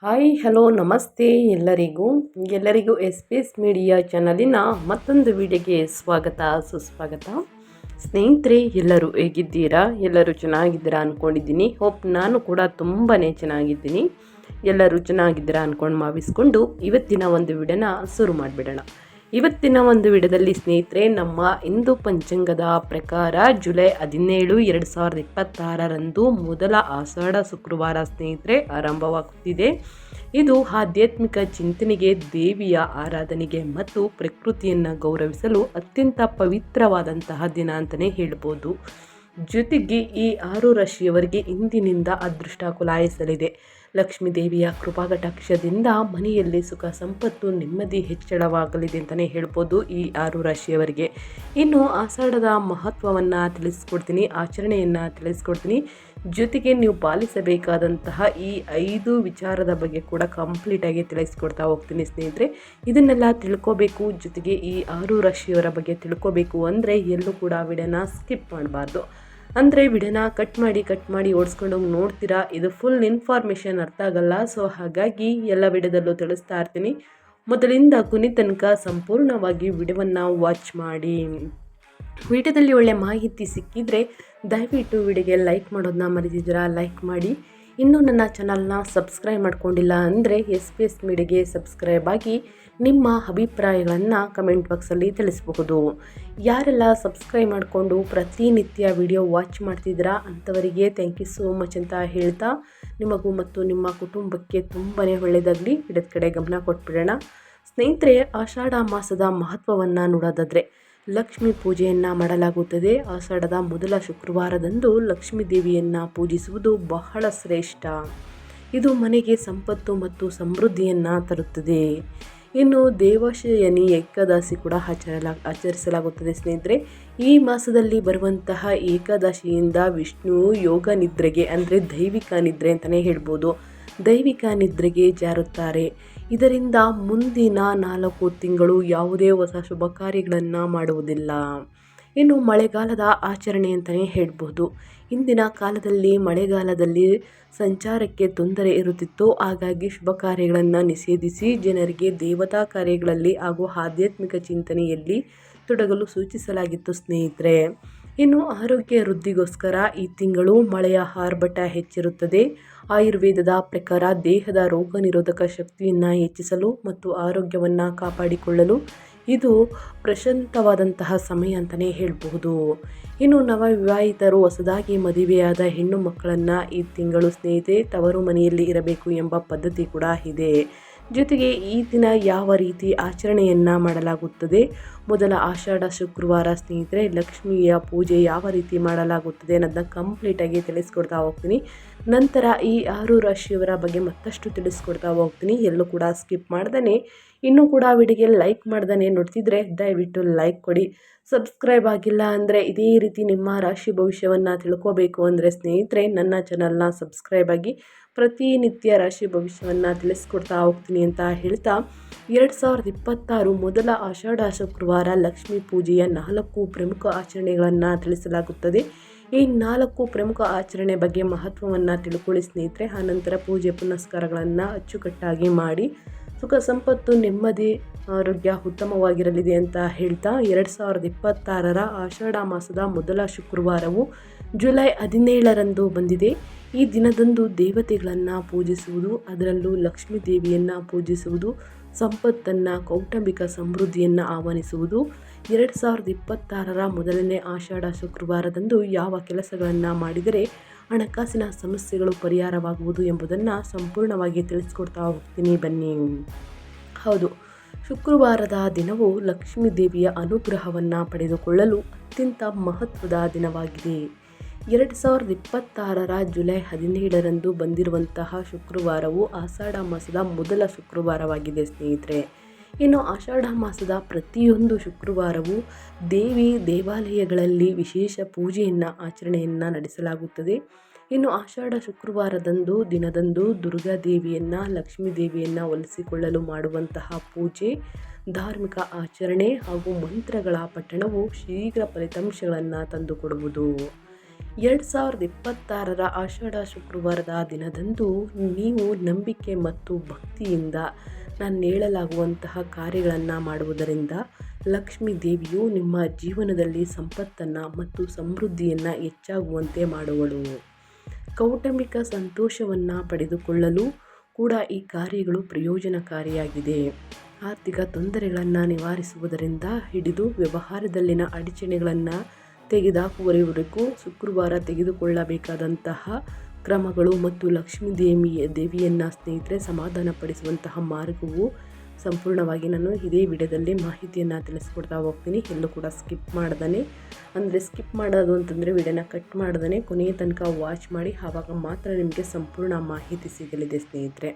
Hi hello ನಮಸ್ತೆ ಎಲ್ಲರಿಗೂ S P S media ಚಾನಲಿನ ಮತ್ತೊಂದು ವಿಡಿಯೋಗೆ ಸ್ವಾಗತ ಸುಸ್ವಾಗತ. ಸ್ನೇಹಿತರೆ, ಎಲ್ಲರೂ ಹೇಗಿದ್ದೀರಾ? ಎಲ್ಲರೂ ಚೆನ್ನಾಗಿದ್ದೀರಾ ಅಂದ್ಕೊಂಡಿದ್ದೀನಿ. ಹೋಪ್ ನಾನು ಕೂಡ ತುಂಬಾ ಚೆನ್ನಾಗಿದ್ದೀನಿ. ಎಲ್ಲರೂ ಚೆನ್ನಾಗಿದ್ದೀರಾ ಅಂದ್ಕೊಂಡು ಭಾವಿಸ್ಕೊಂಡು ಇವತ್ತಿನ ಒಂದು ವಿಡಿಯೋನ ಶುರು ಮಾಡಿಬಿಡೋಣ. ಇವತ್ತಿನ ಒಂದು ವಿಡಿಯೋದಲ್ಲಿ ಸ್ನೇಹಿತರೆ, ನಮ್ಮ ಹಿಂದೂ ಪಂಚಾಂಗದ ಪ್ರಕಾರ ಜುಲೈ 17, 2026 ಮೊದಲ ಆಷಾಢ ಶುಕ್ರವಾರ ಸ್ನೇಹಿತರೆ ಆರಂಭವಾಗುತ್ತಿದೆ. ಇದು ಆಧ್ಯಾತ್ಮಿಕ ಚಿಂತನೆಗೆ, ದೇವಿಯ ಆರಾಧನೆಗೆ ಮತ್ತು ಪ್ರಕೃತಿಯನ್ನು ಗೌರವಿಸಲು ಅತ್ಯಂತ ಪವಿತ್ರವಾದಂತಹ ದಿನ ಅಂತಲೇ ಹೇಳ್ಬೋದು. ಜೊತೆಗೆ ಈ 6 ರಾಶಿಯವರಿಗೆ ಇಂದಿನಿಂದ ಅದೃಷ್ಟ ಕುಲಾಯಿಸಲಿದೆ. ಲಕ್ಷ್ಮೀ ದೇವಿಯ ಕೃಪಾಕಟಾಕ್ಷದಿಂದ ಮನೆಯಲ್ಲಿ ಸುಖ ಸಂಪತ್ತು ನೆಮ್ಮದಿ ಹೆಚ್ಚಳವಾಗಲಿದೆ ಅಂತಲೇ ಹೇಳ್ಬೋದು ಈ 6 ರಾಶಿಯವರಿಗೆ. ಇನ್ನು ಆಷಾಢದ ಮಹತ್ವವನ್ನು ತಿಳಿಸ್ಕೊಡ್ತೀನಿ, ಆಚರಣೆಯನ್ನು ತಿಳಿಸ್ಕೊಡ್ತೀನಿ. ಜೊತೆಗೆ ನೀವು ಪಾಲಿಸಬೇಕಾದಂತಹ ಈ 5 ವಿಚಾರದ ಬಗ್ಗೆ ಕೂಡ ಕಂಪ್ಲೀಟಾಗಿ ತಿಳಿಸ್ಕೊಡ್ತಾ ಹೋಗ್ತೀನಿ ಸ್ನೇಹಿತರೆ. ಇದನ್ನೆಲ್ಲ ತಿಳ್ಕೋಬೇಕು, ಜೊತೆಗೆ ಈ 6 ರಾಶಿಯವರ ಬಗ್ಗೆ ತಿಳ್ಕೋಬೇಕು ಅಂದರೆ ಎಲ್ಲೂ ಕೂಡ ವಿಡಿಯೋನ ಸ್ಕಿಪ್ ಮಾಡಬಾರ್ದು. ಅಂದರೆ ವಿಡಿಯೋನ ಕಟ್ ಮಾಡಿ ಓಡಿಸ್ಕೊಂಡೋಗಿ ನೋಡ್ತೀರಾ, ಇದು ಫುಲ್ ಇನ್ಫಾರ್ಮೇಷನ್ ಅರ್ಥ ಆಗಲ್ಲ. ಸೊ ಹಾಗಾಗಿ ಎಲ್ಲ ವಿಡಿಯೋದಲ್ಲೂ ತಿಳಿಸ್ತಾ ಇರ್ತೀನಿ. ಮೊದಲಿಂದ ಕೊನೆ ತನಕ ಸಂಪೂರ್ಣವಾಗಿ ವಿಡಿಯೋವನ್ನು ವಾಚ್ ಮಾಡಿ. ವಿಡಿಯೋದಲ್ಲಿ ಒಳ್ಳೆ ಮಾಹಿತಿ ಸಿಕ್ಕಿದರೆ ದಯವಿಟ್ಟು ವಿಡಿಯೋಗೆ ಲೈಕ್ ಮಾಡೋದನ್ನ ಮರೆತಿದ್ದೀರಾ, ಲೈಕ್ ಮಾಡಿ. ಇನ್ನೂ ನನ್ನ ಚಾನಲ್ನ ಸಬ್ಸ್ಕ್ರೈಬ್ ಮಾಡ್ಕೊಂಡಿಲ್ಲ ಅಂದರೆ ಎಸ್ ಪಿ ಎಸ್ ಮೀಡಿಯಾಗೆ ಸಬ್ಸ್ಕ್ರೈಬ್ ಆಗಿ ನಿಮ್ಮ ಅಭಿಪ್ರಾಯಗಳನ್ನು ಕಮೆಂಟ್ ಬಾಕ್ಸಲ್ಲಿ ತಿಳಿಸಬಹುದು. ಯಾರೆಲ್ಲ ಸಬ್ಸ್ಕ್ರೈಬ್ ಮಾಡಿಕೊಂಡು ಪ್ರತಿನಿತ್ಯ ವಿಡಿಯೋ ವಾಚ್ ಮಾಡ್ತಿದ್ದೀರಾ ಅಂಥವರಿಗೆ ಥ್ಯಾಂಕ್ ಯು ಸೋ ಮಚ್ ಅಂತ ಹೇಳ್ತಾ, ನಿಮಗೂ ಮತ್ತು ನಿಮ್ಮ ಕುಟುಂಬಕ್ಕೆ ತುಂಬಾ ಒಳ್ಳೆಯದಾಗಲಿ. ವಿಡಿಯೋದ ಕಡೆ ಗಮನ ಕೊಟ್ಬಿಡೋಣ ಸ್ನೇಹಿತರೆ. ಆಷಾಢ ಮಾಸದ ಮಹತ್ವವನ್ನು ನೋಡೋದಾದರೆ, ಲಕ್ಷ್ಮೀ ಪೂಜೆಯನ್ನು ಮಾಡಲಾಗುತ್ತದೆ. ಆಷಾಢದ ಮೊದಲ ಶುಕ್ರವಾರದಂದು ಲಕ್ಷ್ಮೀ ದೇವಿಯನ್ನು ಪೂಜಿಸುವುದು ಬಹಳ ಶ್ರೇಷ್ಠ. ಇದು ಮನೆಗೆ ಸಂಪತ್ತು ಮತ್ತು ಸಮೃದ್ಧಿಯನ್ನು ತರುತ್ತದೆ. ಇನ್ನು ದೇವಶಯನಿ ಏಕಾದಶಿ ಕೂಡ ಆಚರಿಸಲಾಗುತ್ತದೆ ಸ್ನೇಹಿತರೆ. ಈ ಮಾಸದಲ್ಲಿ ಬರುವಂತಹ ಏಕಾದಶಿಯಿಂದ ವಿಷ್ಣು ಯೋಗ ನಿದ್ರೆಗೆ ಅಂದರೆ ದೈವಿಕ ನಿದ್ರೆ ಅಂತಲೇ ಹೇಳ್ಬೋದು, ದೈವಿಕ ನಿದ್ರೆಗೆ ಜಾರುತ್ತಾರೆ. ಇದರಿಂದ ಮುಂದಿನ 4 ತಿಂಗಳು ಯಾವುದೇ ಹೊಸ ಶುಭ ಕಾರ್ಯಗಳನ್ನು ಮಾಡುವುದಿಲ್ಲ. ಇನ್ನು ಮಳೆಗಾಲದ ಆಚರಣೆ ಅಂತಲೇ ಹೇಳ್ಬೋದು. ಇಂದಿನ ಕಾಲದಲ್ಲಿ ಮಳೆಗಾಲದಲ್ಲಿ ಸಂಚಾರಕ್ಕೆ ತೊಂದರೆ ಇರುತ್ತಿತ್ತು. ಹಾಗಾಗಿ ಶುಭ ಕಾರ್ಯಗಳನ್ನು ನಿಷೇಧಿಸಿ ಜನರಿಗೆ ದೇವತಾ ಕಾರ್ಯಗಳಲ್ಲಿ ಹಾಗೂ ಆಧ್ಯಾತ್ಮಿಕ ಚಿಂತನೆಯಲ್ಲಿ ತೊಡಗಲು ಸೂಚಿಸಲಾಗಿತ್ತು ಸ್ನೇಹಿತರೆ. ಇನ್ನು ಆರೋಗ್ಯ ವೃದ್ಧಿಗೋಸ್ಕರ ಈ ತಿಂಗಳು ಮಳೆಯ ಆರ್ಭಟ ಹೆಚ್ಚಿರುತ್ತದೆ. ಆಯುರ್ವೇದದ ಪ್ರಕಾರ ದೇಹದ ರೋಗ ನಿರೋಧಕ ಶಕ್ತಿಯನ್ನು ಹೆಚ್ಚಿಸಲು ಮತ್ತು ಆರೋಗ್ಯವನ್ನು ಕಾಪಾಡಿಕೊಳ್ಳಲು ಇದು ಪ್ರಶಾಂತವಾದಂತಹ ಸಮಯ ಅಂತಲೇ ಹೇಳ್ಬಹುದು. ಇನ್ನು ನವವಿವಾಹಿತರು, ಹೊಸದಾಗಿ ಮದುವೆಯಾದ ಹೆಣ್ಣು ಮಕ್ಕಳನ್ನು ಈ ತಿಂಗಳು ಸ್ನೇಹಿತರೆ ತವರು ಮನೆಯಲ್ಲಿ ಇರಬೇಕು ಎಂಬ ಪದ್ಧತಿ ಕೂಡ ಇದೆ. ಜೊತೆಗೆ ಈ ದಿನ ಯಾವ ರೀತಿ ಆಚರಣೆಯನ್ನು ಮಾಡಲಾಗುತ್ತದೆ, ಮೊದಲ ಆಷಾಢ ಶುಕ್ರವಾರ ಸ್ನೇಹಿತರೆ ಲಕ್ಷ್ಮಿಯ ಪೂಜೆ ಯಾವ ರೀತಿ ಮಾಡಲಾಗುತ್ತದೆ ಅನ್ನೋದನ್ನ ಕಂಪ್ಲೀಟಾಗಿ ತಿಳಿಸ್ಕೊಡ್ತಾ ಹೋಗ್ತೀನಿ. ನಂತರ ಈ 6 ರಾಶಿಯವರ ಬಗ್ಗೆ ಮತ್ತಷ್ಟು ತಿಳಿಸ್ಕೊಡ್ತಾ ಹೋಗ್ತೀನಿ. ಎಲ್ಲೂ ಕೂಡ ಸ್ಕಿಪ್ ಮಾಡ್ದೇ, ಇನ್ನೂ ಕೂಡ ವಿಡಿಯೋಗೆ ಲೈಕ್ ಮಾಡ್ದೇ ನೋಡ್ತಿದ್ರೆ ದಯವಿಟ್ಟು ಲೈಕ್ ಕೊಡಿ. ಸಬ್ಸ್ಕ್ರೈಬ್ ಆಗಿಲ್ಲ ಅಂದರೆ ಇದೇ ರೀತಿ ನಿಮ್ಮ ರಾಶಿ ಭವಿಷ್ಯವನ್ನು ತಿಳ್ಕೋಬೇಕು ಅಂದರೆ ಸ್ನೇಹಿತರೆ ನನ್ನ ಚಾನಲ್ನ ಸಬ್ಸ್ಕ್ರೈಬ್ ಆಗಿ ಪ್ರತಿನಿತ್ಯ ರಾಶಿ ಭವಿಷ್ಯವನ್ನು ತಿಳಿಸ್ಕೊಡ್ತಾ ಹೋಗ್ತೀನಿ ಅಂತ ಹೇಳ್ತಾ, 2026 ಮೊದಲ ಆಷಾಢ ಶುಕ್ರವಾರ ಲಕ್ಷ್ಮೀ ಪೂಜೆಯ 4 ಪ್ರಮುಖ ಆಚರಣೆಗಳನ್ನು ತಿಳಿಸಲಾಗುತ್ತದೆ. ಈ 4 ಪ್ರಮುಖ ಆಚರಣೆ ಬಗ್ಗೆ ಮಹತ್ವವನ್ನು ತಿಳ್ಕೊಳ್ಳಿ ಸ್ನೇಹಿತರೆ. ಆನಂತರ ಪೂಜೆ ಪುನಸ್ಕಾರಗಳನ್ನು ಅಚ್ಚುಕಟ್ಟಾಗಿ ಮಾಡಿ ಸುಖ ಸಂಪತ್ತು ನೆಮ್ಮದಿ ಆರೋಗ್ಯ ಉತ್ತಮವಾಗಿರಲಿದೆ ಅಂತ ಹೇಳ್ತಾ, 2026 ಆಷಾಢ ಮಾಸದ ಮೊದಲ ಶುಕ್ರವಾರವು ಜುಲೈ 17 ಬಂದಿದೆ. ಈ ದಿನದಂದು ದೇವತೆಗಳನ್ನು ಪೂಜಿಸುವುದು, ಅದರಲ್ಲೂ ಲಕ್ಷ್ಮೀ ದೇವಿಯನ್ನು ಪೂಜಿಸುವುದು, ಸಂಪತ್ತನ್ನು, ಕೌಟುಂಬಿಕ ಸಮೃದ್ಧಿಯನ್ನು ಆಹ್ವಾನಿಸುವುದು. 2026 ಮೊದಲನೇ ಆಷಾಢ ಶುಕ್ರವಾರದಂದು ಯಾವ ಕೆಲಸಗಳನ್ನು ಮಾಡಿದರೆ ಹಣಕಾಸಿನ ಸಮಸ್ಯೆಗಳು ಪರಿಹಾರವಾಗುವುದು ಎಂಬುದನ್ನು ಸಂಪೂರ್ಣವಾಗಿ ತಿಳಿಸ್ಕೊಡ್ತಾ ಹೋಗ್ತೀನಿ ಬನ್ನಿ. ಹೌದು, ಶುಕ್ರವಾರದ ದಿನವು ಲಕ್ಷ್ಮೀ ದೇವಿಯ ಅನುಗ್ರಹವನ್ನು ಪಡೆದುಕೊಳ್ಳಲು ಅತ್ಯಂತ ಮಹತ್ವದ ದಿನವಾಗಿದೆ. 2026 ಜುಲೈ 17 ಬಂದಿರುವಂತಹ ಶುಕ್ರವಾರವು ಆಷಾಢ ಮಾಸದ ಮೊದಲ ಶುಕ್ರವಾರವಾಗಿದೆ ಸ್ನೇಹಿತರೆ. ಇನ್ನು ಆಷಾಢ ಮಾಸದ ಪ್ರತಿಯೊಂದು ಶುಕ್ರವಾರವೂ ದೇವಾಲಯಗಳಲ್ಲಿ ವಿಶೇಷ ಪೂಜೆಯನ್ನು ಆಚರಣೆಯನ್ನು ನಡೆಸಲಾಗುತ್ತದೆ. ಇನ್ನು ಆಷಾಢ ಶುಕ್ರವಾರದಂದು ದಿನದಂದು ದುರ್ಗಾದೇವಿಯನ್ನು, ಲಕ್ಷ್ಮೀ ದೇವಿಯನ್ನು ಒಲಿಸಿಕೊಳ್ಳಲು ಮಾಡುವಂತಹ ಪೂಜೆ, ಧಾರ್ಮಿಕ ಆಚರಣೆ ಹಾಗೂ ಮಂತ್ರಗಳ ಪಠಣವು ಶೀಘ್ರ ಫಲಿತಾಂಶಗಳನ್ನು ತಂದುಕೊಡುವುದು. 2026 ಆಷಾಢ ಶುಕ್ರವಾರದ ದಿನದಂದು ನೀವು ನಂಬಿಕೆ ಮತ್ತು ಭಕ್ತಿಯಿಂದ ನಾನು ಹೇಳಲಾಗುವಂತಹ ಕಾರ್ಯಗಳನ್ನು ಮಾಡುವುದರಿಂದ ಲಕ್ಷ್ಮೀ ದೇವಿಯು ನಿಮ್ಮ ಜೀವನದಲ್ಲಿ ಸಂಪತ್ತನ್ನು ಮತ್ತು ಸಮೃದ್ಧಿಯನ್ನು ಹೆಚ್ಚಾಗುವಂತೆ ಮಾಡುವಳು. ಕೌಟುಂಬಿಕ ಸಂತೋಷವನ್ನು ಪಡೆದುಕೊಳ್ಳಲು ಕೂಡ ಈ ಕಾರ್ಯಗಳು ಪ್ರಯೋಜನಕಾರಿಯಾಗಿದೆ. ಆರ್ಥಿಕ ತೊಂದರೆಗಳನ್ನು ನಿವಾರಿಸುವುದರಿಂದ ಹಿಡಿದು ವ್ಯವಹಾರದಲ್ಲಿನ ಅಡಚಣೆಗಳನ್ನು ತೆಗೆದುಹಾಕುವವರೆಗೂ ಶುಕ್ರವಾರ ತೆಗೆದುಕೊಳ್ಳಬೇಕಾದಂತಹ ಕ್ರಮಗಳು ಮತ್ತು ಲಕ್ಷ್ಮೀ ದೇವಿಯನ್ನು ಸ್ನೇಹಿತರೆ ಸಮಾಧಾನಪಡಿಸುವಂತಹ ಮಾರ್ಗವು ಸಂಪೂರ್ಣವಾಗಿ ನಾನು ಇದೇ ವಿಡಿಯೋದಲ್ಲಿ ಮಾಹಿತಿಯನ್ನು ತಿಳಿಸ್ಕೊಡ್ತಾ ಹೋಗ್ತೀನಿ. ಎಲ್ಲೂ ಕೂಡ ಸ್ಕಿಪ್ ಮಾಡ್ದೇ, ಅಂದರೆ ಸ್ಕಿಪ್ ಮಾಡೋದು ಅಂತಂದರೆ ವಿಡಿಯೋನ ಕಟ್ ಮಾಡ್ದೇ ಕೊನೆಯ ತನಕ ವಾಚ್ ಮಾಡಿ, ಆವಾಗ ಮಾತ್ರ ನಿಮಗೆ ಸಂಪೂರ್ಣ ಮಾಹಿತಿ ಸಿಗಲಿದೆ ಸ್ನೇಹಿತರೆ.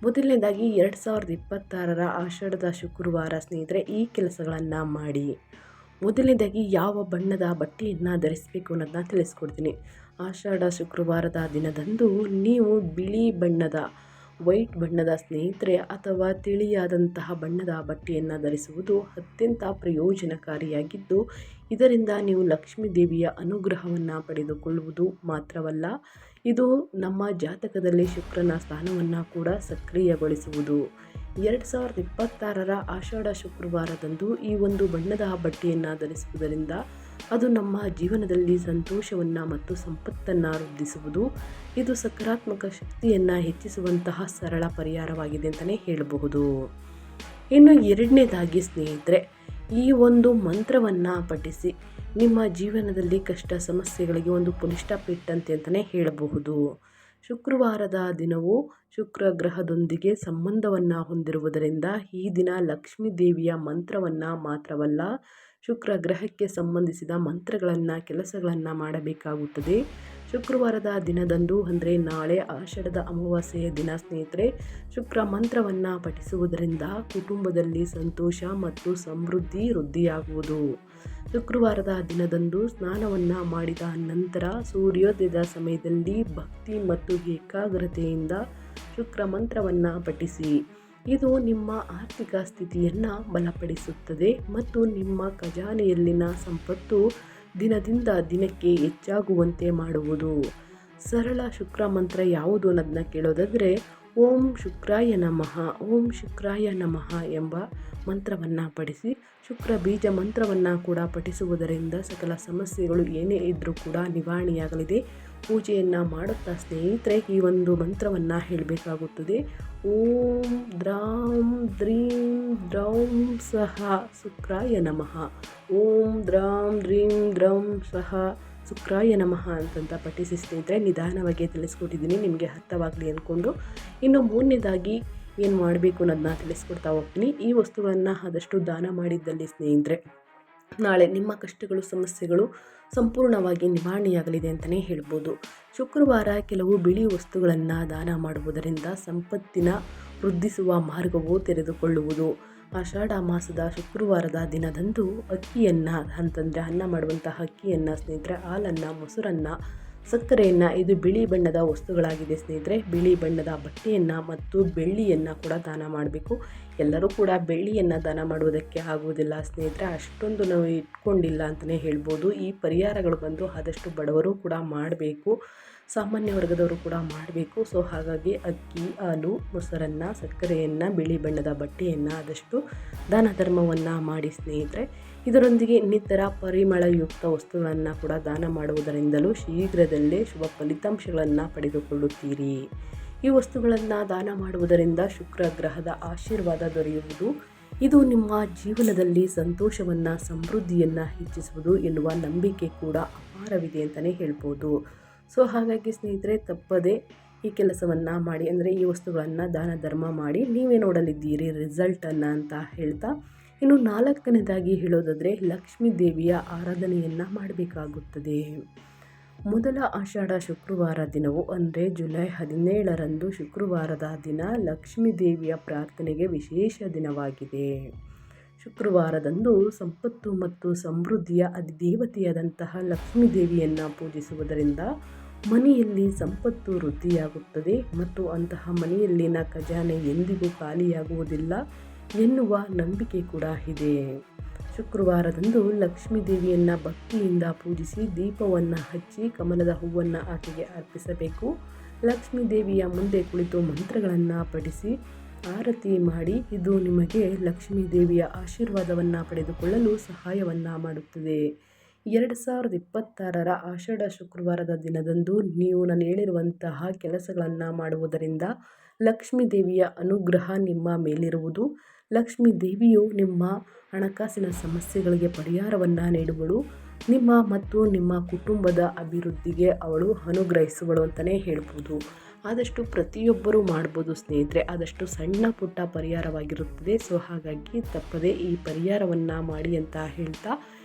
ಮೊದಲನೇದಾಗಿ 2026 ಆಷಾಢದ ಶುಕ್ರವಾರ ಸ್ನೇಹಿತರೆ ಈ ಕೆಲಸಗಳನ್ನು ಮಾಡಿ. ಮೊದಲನೇದಾಗಿ ಯಾವ ಬಣ್ಣದ ಬಟ್ಟೆಯನ್ನು ಧರಿಸಬೇಕು ಅನ್ನೋದನ್ನ ತಿಳಿಸ್ಕೊಡ್ತೀನಿ. ಆಷಾಢ ಶುಕ್ರವಾರದ ದಿನದಂದು ನೀವು ಬಿಳಿ ಬಣ್ಣದ ವೈಟ್ ಬಣ್ಣದ ಸ್ನೇಹಿತರೆ ಅಥವಾ ತಿಳಿಯಾದಂತಹ ಬಣ್ಣದ ಬಟ್ಟೆಯನ್ನು ಧರಿಸುವುದು ಅತ್ಯಂತ ಪ್ರಯೋಜನಕಾರಿಯಾಗಿದ್ದು, ಇದರಿಂದ ನೀವು ಲಕ್ಷ್ಮೀ ದೇವಿಯ ಅನುಗ್ರಹವನ್ನು ಪಡೆದುಕೊಳ್ಳುವುದು ಮಾತ್ರವಲ್ಲ, ಇದು ನಮ್ಮ ಜಾತಕದಲ್ಲಿ ಶುಕ್ರನ ಸ್ಥಾನವನ್ನು ಕೂಡ ಸಕ್ರಿಯಗೊಳಿಸುವುದು. 2026 ಆಷಾಢ ಶುಕ್ರವಾರದಂದು ಈ ಒಂದು ಬಣ್ಣದ ಬಟ್ಟೆಯನ್ನು ಧರಿಸುವುದರಿಂದ ಅದು ನಮ್ಮ ಜೀವನದಲ್ಲಿ ಸಂತೋಷವನ್ನು ಮತ್ತು ಸಂಪತ್ತನ್ನು ವೃದ್ಧಿಸುವುದು. ಇದು ಸಕಾರಾತ್ಮಕ ಶಕ್ತಿಯನ್ನು ಹೆಚ್ಚಿಸುವಂತಹ ಸರಳ ಪರಿಹಾರವಾಗಿದೆ ಅಂತಲೇ ಹೇಳಬಹುದು. ಇನ್ನು ಎರಡನೇದಾಗಿ ಸ್ನೇಹಿತರೆ, ಈ ಒಂದು ಮಂತ್ರವನ್ನು ಪಠಿಸಿ ನಿಮ್ಮ ಜೀವನದಲ್ಲಿ ಕಷ್ಟ ಸಮಸ್ಯೆಗಳಿಗೆ ಒಂದು ಪುಲಿಸ್ಟಾಪ್ ಇಟ್ಟಂತೆ ಅಂತಲೇ ಹೇಳಬಹುದು. ಶುಕ್ರವಾರದ ದಿನವು ಶುಕ್ರ ಗ್ರಹದೊಂದಿಗೆ ಸಂಬಂಧವನ್ನು ಹೊಂದಿರುವುದರಿಂದ ಈ ದಿನ ಲಕ್ಷ್ಮೀ ದೇವಿಯ ಮಂತ್ರವನ್ನು ಮಾತ್ರವಲ್ಲ, ಶುಕ್ರ ಗ್ರಹಕ್ಕೆ ಸಂಬಂಧಿಸಿದ ಮಂತ್ರಗಳನ್ನು ಕೆಲಸಗಳನ್ನು ಮಾಡಬೇಕಾಗುತ್ತದೆ. ಶುಕ್ರವಾರದ ದಿನದಂದು ಅಂದರೆ ನಾಳೆ ಆಷಾಢದ ಅಮಾವಾಸ್ಯೆಯ ದಿನ ಸ್ನೇಹಿತರೆ ಶುಕ್ರ ಮಂತ್ರವನ್ನು ಪಠಿಸುವುದರಿಂದ ಕುಟುಂಬದಲ್ಲಿ ಸಂತೋಷ ಮತ್ತು ಸಮೃದ್ಧಿ ವೃದ್ಧಿಯಾಗುವುದು. ಶುಕ್ರವಾರದ ದಿನದಂದು ಸ್ನಾನವನ್ನು ಮಾಡಿದ ನಂತರ ಸೂರ್ಯೋದಯದ ಸಮಯದಲ್ಲಿ ಭಕ್ತಿ ಮತ್ತು ಏಕಾಗ್ರತೆಯಿಂದ ಶುಕ್ರ ಮಂತ್ರವನ್ನು ಪಠಿಸಿ. ಇದು ನಿಮ್ಮ ಆರ್ಥಿಕ ಸ್ಥಿತಿಯನ್ನು ಬಲಪಡಿಸುತ್ತದೆ ಮತ್ತು ನಿಮ್ಮ ಖಜಾನೆಯಲ್ಲಿನ ಸಂಪತ್ತು ದಿನದಿಂದ ದಿನಕ್ಕೆ ಹೆಚ್ಚಾಗುವಂತೆ ಮಾಡುವುದು. ಸರಳ ಶುಕ್ರ ಮಂತ್ರ ಯಾವುದು ಅನ್ನೋದನ್ನ ಕೇಳೋದಾದರೆ ಓಂ ಶುಕ್ರಾಯ ನಮಃ, ಓಂ ಶುಕ್ರಾಯ ನಮಃ ಎಂಬ ಮಂತ್ರವನ್ನು ಪಠಿಸಿ. ಶುಕ್ರ ಬೀಜ ಮಂತ್ರವನ್ನು ಕೂಡ ಪಠಿಸುವುದರಿಂದ ಸಕಲ ಸಮಸ್ಯೆಗಳು ಏನೇ ಇದ್ದರೂ ಕೂಡ ನಿವಾರಣೆಯಾಗಲಿದೆ. ಪೂಜೆಯನ್ನು ಮಾಡುತ್ತಾ ಸ್ನೇಹಿತರೆ ಈ ಒಂದು ಮಂತ್ರವನ್ನು ಹೇಳಬೇಕಾಗುತ್ತದೆ. ಓಂ ದ್ರಾಂ ದ್ರೀಂ ದ್ರೌಂ ಸಹ ಶುಕ್ರಾಯ ನಮಃ, ಓಂ ದ್ರಾಂ ದ್ರೀಂ ದ್ರೌಂ ಸಹ ಶುಕ್ರಾಯ ನಮಃ ಅಂತಂತ ಪಠಿಸಿ ಸ್ನೇಹಿತರೆ ನಿಧಾನವಾಗಿ ತಿಳಿಸ್ಕೊಟ್ಟಿದ್ದೀನಿ, ನಿಮಗೆ ಅರ್ಥವಾಗಲಿ ಅಂದ್ಕೊಂಡು. ಇನ್ನು ಮೂರನೇದಾಗಿ ಏನು ಮಾಡಬೇಕು ಅನ್ನೋದನ್ನ ತಿಳಿಸ್ಕೊಡ್ತಾ ಹೋಗ್ತೀನಿ. ಈ ವಸ್ತುಗಳನ್ನು ಆದಷ್ಟು ದಾನ ಮಾಡಿದ್ದಲ್ಲಿ ಸ್ನೇಹಿತರೆ ನಾಳೆ ನಿಮ್ಮ ಕಷ್ಟಗಳು ಸಮಸ್ಯೆಗಳು ಸಂಪೂರ್ಣವಾಗಿ ನಿವಾರಣೆಯಾಗಲಿದೆ ಅಂತಲೇ ಹೇಳ್ಬೋದು. ಶುಕ್ರವಾರ ಕೆಲವು ಬಿಳಿ ವಸ್ತುಗಳನ್ನು ದಾನ ಮಾಡುವುದರಿಂದ ಸಂಪತ್ತಿನ ವೃದ್ಧಿಸುವ ಮಾರ್ಗವು ತೆರೆದುಕೊಳ್ಳುವುದು. ಆಷಾಢ ಮಾಸದ ಶುಕ್ರವಾರದ ದಿನದಂದು ಅಕ್ಕಿಯನ್ನು ಅಂತಂದರೆ ಅನ್ನ ಮಾಡುವಂತಹ ಅಕ್ಕಿಯನ್ನು ಸ್ನೇಹಿತರೆ, ಹಾಲನ್ನು, ಮೊಸರನ್ನು, ಸಕ್ಕರೆಯನ್ನು, ಇದು ಬಿಳಿ ಬಣ್ಣದ ವಸ್ತುಗಳಾಗಿದೆ ಸ್ನೇಹಿತರೆ. ಬಿಳಿ ಬಣ್ಣದ ಬಟ್ಟೆಯನ್ನು ಮತ್ತು ಬೆಳ್ಳಿಯನ್ನು ಕೂಡ ದಾನ ಮಾಡಬೇಕು. ಎಲ್ಲರೂ ಕೂಡ ಬೆಳ್ಳಿಯನ್ನು ದಾನ ಮಾಡುವುದಕ್ಕೆ ಆಗುವುದಿಲ್ಲ ಸ್ನೇಹಿತರೆ, ಅಷ್ಟೊಂದು ನಾವು ಇಟ್ಕೊಂಡಿಲ್ಲ ಅಂತಲೇ ಹೇಳ್ಬೋದು. ಈ ಪರಿಹಾರಗಳು ಬಂದು ಆದಷ್ಟು ಬಡವರು ಕೂಡ ಮಾಡಬೇಕು, ಸಾಮಾನ್ಯ ವರ್ಗದವರು ಕೂಡ ಮಾಡಬೇಕು. ಸೊ ಹಾಗಾಗಿ ಅಕ್ಕಿ, ಹಾಲು, ಮೊಸರನ್ನು, ಸಕ್ಕರೆಯನ್ನು, ಬಿಳಿ ಬಣ್ಣದ ಬಟ್ಟೆಯನ್ನು ಆದಷ್ಟು ದಾನ ಧರ್ಮವನ್ನು ಮಾಡಿ ಸ್ನೇಹಿತರೆ. ಇದರೊಂದಿಗೆ ಇನ್ನಿತರ ಪರಿಮಳಯುಕ್ತ ವಸ್ತುಗಳನ್ನು ಕೂಡ ದಾನ ಮಾಡುವುದರಿಂದಲೂ ಶೀಘ್ರದಲ್ಲೇ ಶುಭ ಫಲಿತಾಂಶಗಳನ್ನು ಪಡೆದುಕೊಳ್ಳುತ್ತೀರಿ. ಈ ವಸ್ತುಗಳನ್ನು ದಾನ ಮಾಡುವುದರಿಂದ ಶುಕ್ರ ಗ್ರಹದ ಆಶೀರ್ವಾದ ದೊರೆಯುವುದು. ಇದು ನಿಮ್ಮ ಜೀವನದಲ್ಲಿ ಸಂತೋಷವನ್ನು, ಸಮೃದ್ಧಿಯನ್ನು ಹೆಚ್ಚಿಸುವುದು ಎನ್ನುವ ನಂಬಿಕೆ ಕೂಡ ಅಪಾರವಿದೆ ಅಂತಲೇ ಹೇಳ್ಬೋದು. ಸೊ ಹಾಗಾಗಿ ಸ್ನೇಹಿತರೆ ತಪ್ಪದೆ ಈ ಕೆಲಸವನ್ನು ಮಾಡಿ, ಅಂದರೆ ಈ ವಸ್ತುಗಳನ್ನು ದಾನ ಧರ್ಮ ಮಾಡಿ ನೀವೇ ನೋಡಲಿದ್ದೀರಿ ರಿಸಲ್ಟನ್ನು ಅಂತ ಹೇಳ್ತಾ, ಇನ್ನು ನಾಲ್ಕನೇದಾಗಿ ಹೇಳೋದಾದರೆ ಲಕ್ಷ್ಮೀ ದೇವಿಯ ಆರಾಧನೆಯನ್ನು ಮಾಡಬೇಕಾಗುತ್ತದೆ. ಮೊದಲ ಆಷಾಢ ಶುಕ್ರವಾರ ದಿನವು ಅಂದರೆ ಜುಲೈ 17ರಂದು ಶುಕ್ರವಾರದ ದಿನ ಲಕ್ಷ್ಮೀ ದೇವಿಯ ಪ್ರಾರ್ಥನೆಗೆ ವಿಶೇಷ ದಿನವಾಗಿದೆ. ಶುಕ್ರವಾರದಂದು ಸಂಪತ್ತು ಮತ್ತು ಸಮೃದ್ಧಿಯ ಅಧಿದೇವತೆಯಾದಂತಹ ಲಕ್ಷ್ಮೀ ದೇವಿಯನ್ನು ಪೂಜಿಸುವುದರಿಂದ ಮನೆಯಲ್ಲಿ ಸಂಪತ್ತು ವೃದ್ಧಿಯಾಗುತ್ತದೆ ಮತ್ತು ಅಂತಹ ಮನೆಯಲ್ಲಿನ ಖಜಾನೆ ಎಂದಿಗೂ ಖಾಲಿಯಾಗುವುದಿಲ್ಲ ಎನ್ನುವ ನಂಬಿಕೆ ಕೂಡ ಇದೆ. ಶುಕ್ರವಾರದಂದು ಲಕ್ಷ್ಮೀ ದೇವಿಯನ್ನು ಭಕ್ತಿಯಿಂದ ಪೂಜಿಸಿ ದೀಪವನ್ನು ಹಚ್ಚಿ ಕಮಲದ ಹೂವನ್ನು ಆಕೆಗೆ ಅರ್ಪಿಸಬೇಕು. ಲಕ್ಷ್ಮೀ ದೇವಿಯ ಮುಂದೆ ಕುಳಿತು ಮಂತ್ರಗಳನ್ನು ಪಠಿಸಿ ಆರತಿ ಮಾಡಿ. ಇದು ನಿಮಗೆ ಲಕ್ಷ್ಮೀ ದೇವಿಯ ಆಶೀರ್ವಾದವನ್ನು ಪಡೆದುಕೊಳ್ಳಲು ಸಹಾಯವನ್ನು ಮಾಡುತ್ತದೆ. 2026 ಆಷಾಢ ಶುಕ್ರವಾರದ ದಿನದಂದು ನೀವು ನಾನು ಹೇಳಿರುವಂತಹ ಕೆಲಸಗಳನ್ನು ಮಾಡುವುದರಿಂದ ಲಕ್ಷ್ಮೀ ದೇವಿಯ ಅನುಗ್ರಹ ನಿಮ್ಮ ಮೇಲಿರುವುದು. ಲಕ್ಷ್ಮೀ ದೇವಿಯು ನಿಮ್ಮ ಹಣಕಾಸಿನ ಸಮಸ್ಯೆಗಳಿಗೆ ಪರಿಹಾರವನ್ನು ನೀಡುವಳು. ನಿಮ್ಮ ಮತ್ತು ನಿಮ್ಮ ಕುಟುಂಬದ ಅಭಿವೃದ್ಧಿಗೆ ಅವಳು ಅನುಗ್ರಹಿಸುವಳು ಅಂತಲೇ ಹೇಳ್ಬೋದು. ಆದಷ್ಟು ಪ್ರತಿಯೊಬ್ಬರೂ ಮಾಡ್ಬೋದು ಸ್ನೇಹಿತರೆ, ಆದಷ್ಟು ಸಣ್ಣ ಪುಟ್ಟ ಪರಿಹಾರವಾಗಿರುತ್ತದೆ. ಸೊ ಹಾಗಾಗಿ ತಪ್ಪದೆ ಈ ಪರಿಹಾರವನ್ನು ಮಾಡಿ ಅಂತ ಹೇಳ್ತಾ,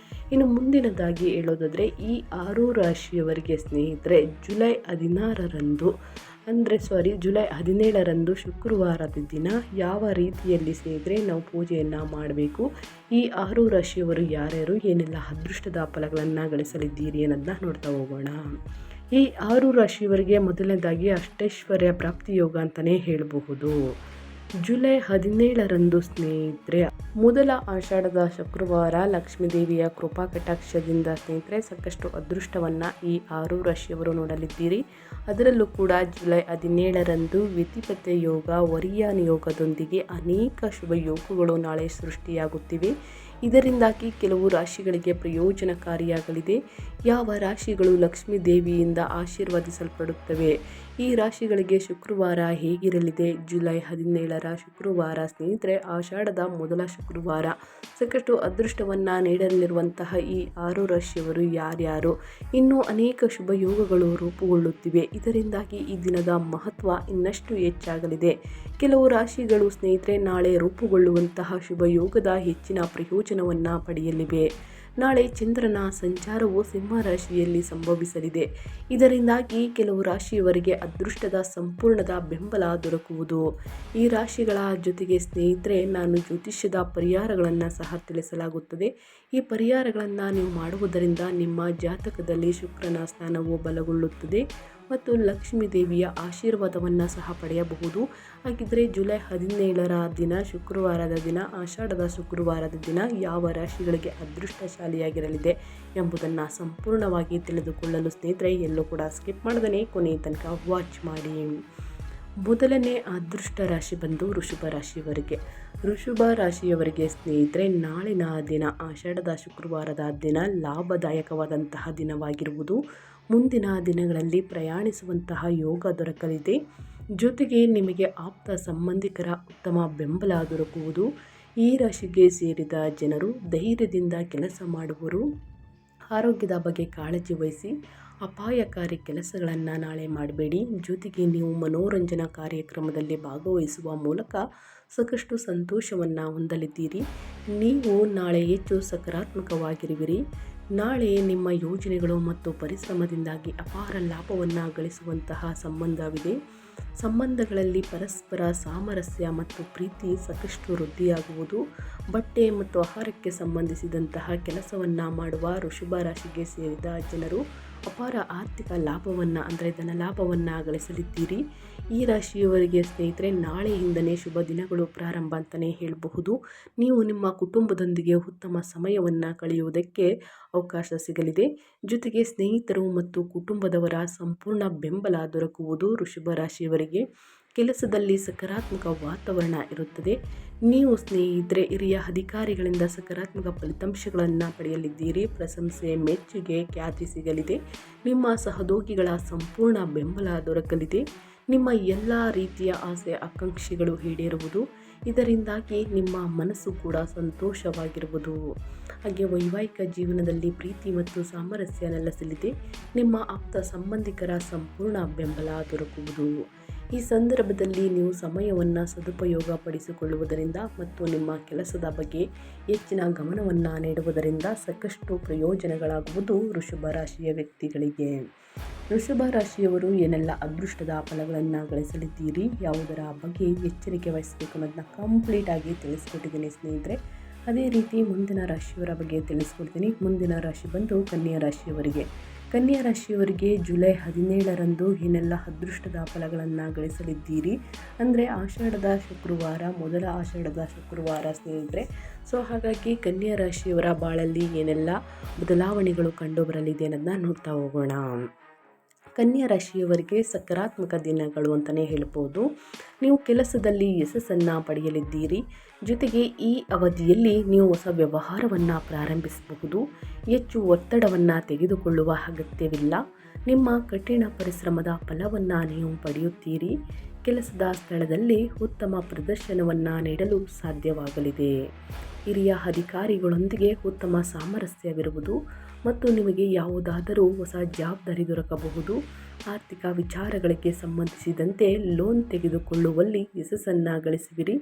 ಇನ್ನು ಮುಂದಿನದಾಗಿ ಹೇಳೋದಾದರೆ ಈ 6 ರಾಶಿಯವರಿಗೆ ಸ್ನೇಹಿತರೆ ಜುಲೈ 17ರಂದು ಶುಕ್ರವಾರದ ದಿನ ಯಾವ ರೀತಿಯಲ್ಲಿ ಸ್ನೇಹಿತರೆ ನಾವು ಪೂಜೆಯನ್ನು ಮಾಡಬೇಕು, ಈ 6 ರಾಶಿಯವರು ಯಾರ್ಯಾರು ಏನೆಲ್ಲ ಅದೃಷ್ಟದ ಫಲಗಳನ್ನು ಗಳಿಸಲಿದ್ದೀರಿ ಅನ್ನೋದನ್ನ ನೋಡ್ತಾ ಹೋಗೋಣ. ಈ 6 ರಾಶಿಯವರಿಗೆ ಮೊದಲನೇದಾಗಿ ಅಷ್ಟೈಶ್ವರ್ಯ ಪ್ರಾಪ್ತಿ ಯೋಗ ಅಂತಲೇ ಹೇಳಬಹುದು. ಜುಲೈ 17ರಂದು ಸ್ನೇಹಿತರೆ ಮೊದಲ ಆಷಾಢದ ಶುಕ್ರವಾರ ಲಕ್ಷ್ಮೀ ದೇವಿಯ ಕೃಪಾ ಕಟಾಕ್ಷದಿಂದ ಸ್ನೇಹಿತರೆ ಸಾಕಷ್ಟು ಅದೃಷ್ಟವನ್ನು ಈ 6 ರಾಶಿಯವರು ನೋಡಲಿದ್ದೀರಿ. ಅದರಲ್ಲೂ ಕೂಡ ಜುಲೈ 17ರಂದು ವಿಧಿಪತೆ ಯೋಗ ವರಿಯಾನ್ ಯೋಗದೊಂದಿಗೆ ಅನೇಕ ಶುಭ ಯೋಗಗಳು ನಾಳೆ ಸೃಷ್ಟಿಯಾಗುತ್ತಿವೆ. ಇದರಿಂದಾಗಿ ಕೆಲವು ರಾಶಿಗಳಿಗೆ ಪ್ರಯೋಜನಕಾರಿಯಾಗಲಿದೆ. ಯಾವ ರಾಶಿಗಳು ಲಕ್ಷ್ಮೀ ದೇವಿಯಿಂದ ಆಶೀರ್ವದಿಸಲ್ಪಡುತ್ತವೆ, ಈ ರಾಶಿಗಳಿಗೆ ಶುಕ್ರವಾರ ಹೇಗಿರಲಿದೆ? ಜುಲೈ 17ರ ಶುಕ್ರವಾರ ಸ್ನೇಹಿತರೆ ಆಷಾಢದ ಮೊದಲ ಶುಕ್ರವಾರ. ಸಾಕಷ್ಟು ಅದೃಷ್ಟವನ್ನು ನೀಡಲಿರುವಂತಹ ಈ 6 ರಾಶಿಯವರು ಯಾರ್ಯಾರು, ಇನ್ನೂ ಅನೇಕ ಶುಭ ಯೋಗಗಳು ರೂಪುಗೊಳ್ಳುತ್ತಿವೆ. ಇದರಿಂದಾಗಿ ಈ ದಿನದ ಮಹತ್ವ ಇನ್ನಷ್ಟು ಹೆಚ್ಚಾಗಲಿದೆ. ಕೆಲವು ರಾಶಿಗಳು ಸ್ನೇಹಿತರೆ ನಾಳೆ ರೂಪುಗೊಳ್ಳುವಂತಹ ಶುಭ ಯೋಗದ ಹೆಚ್ಚಿನ ಪ್ರಯೋಜನವನ್ನು ಪಡೆಯಲಿವೆ. ನಾಳೆ ಚಂದ್ರನ ಸಂಚಾರವು ಸಿಂಹ ರಾಶಿಯಲ್ಲಿ ಸಂಭವಿಸಲಿದೆ. ಇದರಿಂದಾಗಿ ಕೆಲವು ರಾಶಿಯವರಿಗೆ ಅದೃಷ್ಟದ ಸಂಪೂರ್ಣದ ಬೆಂಬಲ ದೊರಕುವುದು. ಈ ರಾಶಿಗಳ ಜೊತೆಗೆ ಸ್ನೇಹಿತರೆ ನಾನು ಜ್ಯೋತಿಷ್ಯದ ಪರಿಹಾರಗಳನ್ನು ಸಹ ತಿಳಿಸಲಾಗುತ್ತದೆ. ಈ ಪರಿಹಾರಗಳನ್ನು ನೀವು ಮಾಡುವುದರಿಂದ ನಿಮ್ಮ ಜಾತಕದಲ್ಲಿ ಶುಕ್ರನ ಸ್ಥಾನವು ಬಲಗೊಳ್ಳುತ್ತದೆ ಮತ್ತು ಲಕ್ಷ್ಮೀ ದೇವಿಯ ಆಶೀರ್ವಾದವನ್ನು ಸಹ ಪಡೆಯಬಹುದು. ಹಾಗಿದ್ದರೆ ಜುಲೈ 17ರ ದಿನ ಶುಕ್ರವಾರದ ದಿನ ಆಷಾಢದ ಶುಕ್ರವಾರದ ದಿನ ಯಾವ ರಾಶಿಗಳಿಗೆ ಅದೃಷ್ಟಶಾಲಿಯಾಗಿರಲಿದೆ ಎಂಬುದನ್ನು ಸಂಪೂರ್ಣವಾಗಿ ತಿಳಿದುಕೊಳ್ಳಲು ಸ್ನೇಹಿತರೆ ಎಲ್ಲೂ ಕೂಡ ಸ್ಕಿಪ್ ಮಾಡದೇ ಕೊನೆಯ ತನಕ ವಾಚ್ ಮಾಡಿ. ಮೊದಲನೇ ಅದೃಷ್ಟ ರಾಶಿ ಬಂದು ವೃಷಭ ರಾಶಿಯವರಿಗೆ. ವೃಷಭ ರಾಶಿಯವರಿಗೆ ಸ್ನೇಹಿತರೆ ನಾಳಿನ ದಿನ ಆಷಾಢದ ಶುಕ್ರವಾರದ ದಿನ ಲಾಭದಾಯಕವಾದಂತಹ ದಿನವಾಗಿರುವುದು. ಮುಂದಿನ ದಿನಗಳಲ್ಲಿ ಪ್ರಯಾಣಿಸುವಂತಹ ಯೋಗ ದೊರಕಲಿದೆ. ಜೊತೆಗೆ ನಿಮಗೆ ಆಪ್ತ ಸಂಬಂಧಿಕರ ಉತ್ತಮ ಬೆಂಬಲ ದೊರಕುವುದು. ಈ ರಾಶಿಗೆ ಸೇರಿದ ಜನರು ಧೈರ್ಯದಿಂದ ಕೆಲಸ ಮಾಡುವರು. ಆರೋಗ್ಯದ ಬಗ್ಗೆ ಕಾಳಜಿ ವಹಿಸಿ. ಅಪಾಯಕಾರಿ ಕೆಲಸಗಳನ್ನು ನಾಳೆ ಮಾಡಬೇಡಿ. ಜೊತೆಗೆ ನೀವು ಮನೋರಂಜನಾ ಕಾರ್ಯಕ್ರಮದಲ್ಲಿ ಭಾಗವಹಿಸುವ ಮೂಲಕ ಸಾಕಷ್ಟು ಸಂತೋಷವನ್ನು ಹೊಂದಲಿದ್ದೀರಿ. ನೀವು ನಾಳೆ ಹೆಚ್ಚು ಸಕಾರಾತ್ಮಕವಾಗಿರುವಿರಿ. ನಾಳೆ ನಿಮ್ಮ ಯೋಜನೆಗಳು ಮತ್ತು ಪರಿಶ್ರಮದಿಂದಾಗಿ ಅಪಾರ ಲಾಭವನ್ನು ಗಳಿಸುವಂತಹ ಸಂಬಂಧವಿದೆ. ಸಂಬಂಧಗಳಲ್ಲಿ ಪರಸ್ಪರ ಸಾಮರಸ್ಯ ಮತ್ತು ಪ್ರೀತಿ ಸಾಕಷ್ಟು ವೃದ್ಧಿಯಾಗುವುದು. ಬಟ್ಟೆ ಮತ್ತು ಆಹಾರಕ್ಕೆ ಸಂಬಂಧಿಸಿದಂತಹ ಕೆಲಸವನ್ನು ಮಾಡುವ ವೃಷಭ ರಾಶಿಗೆ ಸೇರಿದ ಜನರು ಅಪಾರ ಆರ್ಥಿಕ ಲಾಭವನ್ನು ಅಂದರೆ ಧನ ಲಾಭವನ್ನು ಗಳಿಸಲಿದ್ದೀರಿ. ಈ ರಾಶಿಯವರಿಗೆ ಸ್ನೇಹಿತರೆ ನಾಳೆಯಿಂದಲೇ ಶುಭ ದಿನಗಳು ಪ್ರಾರಂಭ ಅಂತಲೇ ಹೇಳಬಹುದು. ನೀವು ನಿಮ್ಮ ಕುಟುಂಬದೊಂದಿಗೆ ಉತ್ತಮ ಸಮಯವನ್ನು ಕಳೆಯುವುದಕ್ಕೆ ಅವಕಾಶ ಸಿಗಲಿದೆ. ಜೊತೆಗೆ ಸ್ನೇಹಿತರು ಮತ್ತು ಕುಟುಂಬದವರ ಸಂಪೂರ್ಣ ಬೆಂಬಲ ದೊರಕುವುದು. ವೃಷಭ ರಾಶಿಯವರಿಗೆ ಕೆಲಸದಲ್ಲಿ ಸಕಾರಾತ್ಮಕ ವಾತಾವರಣ ಇರುತ್ತದೆ. ನೀವು ಸ್ನೇಹಿತರೆ ಹಿರಿಯ ಅಧಿಕಾರಿಗಳಿಂದ ಸಕಾರಾತ್ಮಕ ಫಲಿತಾಂಶಗಳನ್ನು ಪಡೆಯಲಿದ್ದೀರಿ. ಪ್ರಶಂಸೆ, ಮೆಚ್ಚುಗೆ, ಖ್ಯಾತಿ ಸಿಗಲಿದೆ. ನಿಮ್ಮ ಸಹೋದ್ಯೋಗಿಗಳ ಸಂಪೂರ್ಣ ಬೆಂಬಲ ದೊರಕಲಿದೆ. ನಿಮ್ಮ ಎಲ್ಲ ರೀತಿಯ ಆಸೆ ಆಕಾಂಕ್ಷೆಗಳು ಈಡೇರುವುದು. ಇದರಿಂದಾಗಿ ನಿಮ್ಮ ಮನಸ್ಸು ಕೂಡ ಸಂತೋಷವಾಗಿರುವುದು. ಹಾಗೆ ವೈವಾಹಿಕ ಜೀವನದಲ್ಲಿ ಪ್ರೀತಿ ಮತ್ತು ಸಾಮರಸ್ಯ ನೆಲೆಸಲಿದೆ. ನಿಮ್ಮ ಆಪ್ತ ಸಂಬಂಧಿಕರ ಸಂಪೂರ್ಣ ಬೆಂಬಲ ದೊರಕುವುದು. ಈ ಸಂದರ್ಭದಲ್ಲಿ ನೀವು ಸಮಯವನ್ನು ಸದುಪಯೋಗ ಪಡಿಸಿಕೊಳ್ಳುವುದರಿಂದ ಮತ್ತು ನಿಮ್ಮ ಕೆಲಸದ ಬಗ್ಗೆ ಹೆಚ್ಚಿನ ಗಮನವನ್ನು ನೀಡುವುದರಿಂದ ಸಾಕಷ್ಟು ಪ್ರಯೋಜನಗಳಾಗುವುದು ವೃಷಭ ರಾಶಿಯ ವ್ಯಕ್ತಿಗಳಿಗೆ. ವೃಷಭ ರಾಶಿಯವರು ಏನೆಲ್ಲ ಅದೃಷ್ಟದ ಫಲಗಳನ್ನು ಗಳಿಸಲಿದ್ದೀರಿ, ಯಾವುದರ ಬಗ್ಗೆ ಎಚ್ಚರಿಕೆ ವಹಿಸಬೇಕು ಅನ್ನೋದನ್ನ ಕಂಪ್ಲೀಟಾಗಿ ತಿಳಿಸ್ಕೊಟ್ಟಿದ್ದೀನಿ ಸ್ನೇಹಿತರೆ. ಅದೇ ರೀತಿ ಮುಂದಿನ ರಾಶಿಯವರ ಬಗ್ಗೆ ತಿಳಿಸ್ಕೊಡ್ತೀನಿ. ಮುಂದಿನ ರಾಶಿ ಬಂದು ಕನ್ಯಾ ರಾಶಿಯವರಿಗೆ. ಕನ್ಯಾ ರಾಶಿಯವರಿಗೆ ಜುಲೈ 17ರಂದು ಏನೆಲ್ಲ ಅದೃಷ್ಟದ ಫಲಗಳನ್ನು ಗಳಿಸಲಿದ್ದೀರಿ ಅಂದರೆ ಆಷಾಢದ ಶುಕ್ರವಾರ, ಮೊದಲ ಆಷಾಢದ ಶುಕ್ರವಾರ ಸ್ನೇಹಿತರೆ. ಸೊ ಹಾಗಾಗಿ ಕನ್ಯಾ ರಾಶಿಯವರ ಬಾಳಲ್ಲಿ ಏನೆಲ್ಲ ಬದಲಾವಣೆಗಳು ಕಂಡು ಬರಲಿದೆ ಅನ್ನೋದನ್ನ ನೋಡ್ತಾ ಹೋಗೋಣ. ಕನ್ಯಾ ರಾಶಿಯವರಿಗೆ ಸಕಾರಾತ್ಮಕ ದಿನಗಳು ಅಂತಲೇ ಹೇಳ್ಬೋದು. ನೀವು ಕೆಲಸದಲ್ಲಿ ಯಶಸ್ಸನ್ನು ಪಡೆಯಲಿದ್ದೀರಿ. ಜೊತೆಗೆ ಈ ಅವಧಿಯಲ್ಲಿ ನೀವು ಹೊಸ ವ್ಯವಹಾರವನ್ನು ಪ್ರಾರಂಭಿಸಬಹುದು. ಹೆಚ್ಚು ಒತ್ತಡವನ್ನು ತೆಗೆದುಕೊಳ್ಳುವ ಅಗತ್ಯವಿಲ್ಲ. ನಿಮ್ಮ ಕಠಿಣ ಪರಿಶ್ರಮದ ಫಲವನ್ನು ನೀವು ಪಡೆಯುತ್ತೀರಿ. ಕೆಲಸದ ಸ್ಥಳದಲ್ಲಿ ಉತ್ತಮ ಪ್ರದರ್ಶನವನ್ನು ನೀಡಲು ಸಾಧ್ಯವಾಗಲಿದೆ. ಹಿರಿಯ ಅಧಿಕಾರಿಗಳೊಂದಿಗೆ ಉತ್ತಮ ಸಾಮರಸ್ಯವಿರುವುದು ಮತ್ತು ನಿಮಗೆ ಯಾವುದಾದರೂ ಹೊಸ ಜವಾಬ್ದಾರಿ ದೊರಕಬಹುದು. ಆರ್ಥಿಕ ವಿಚಾರಗಳಿಗೆ ಸಂಬಂಧಿಸಿದಂತೆ ಲೋನ್ ತೆಗೆದುಕೊಳ್ಳುವಲ್ಲಿ ಯಶಸ್ಸನ್ನು ಗಳಿಸುವಿರಿ.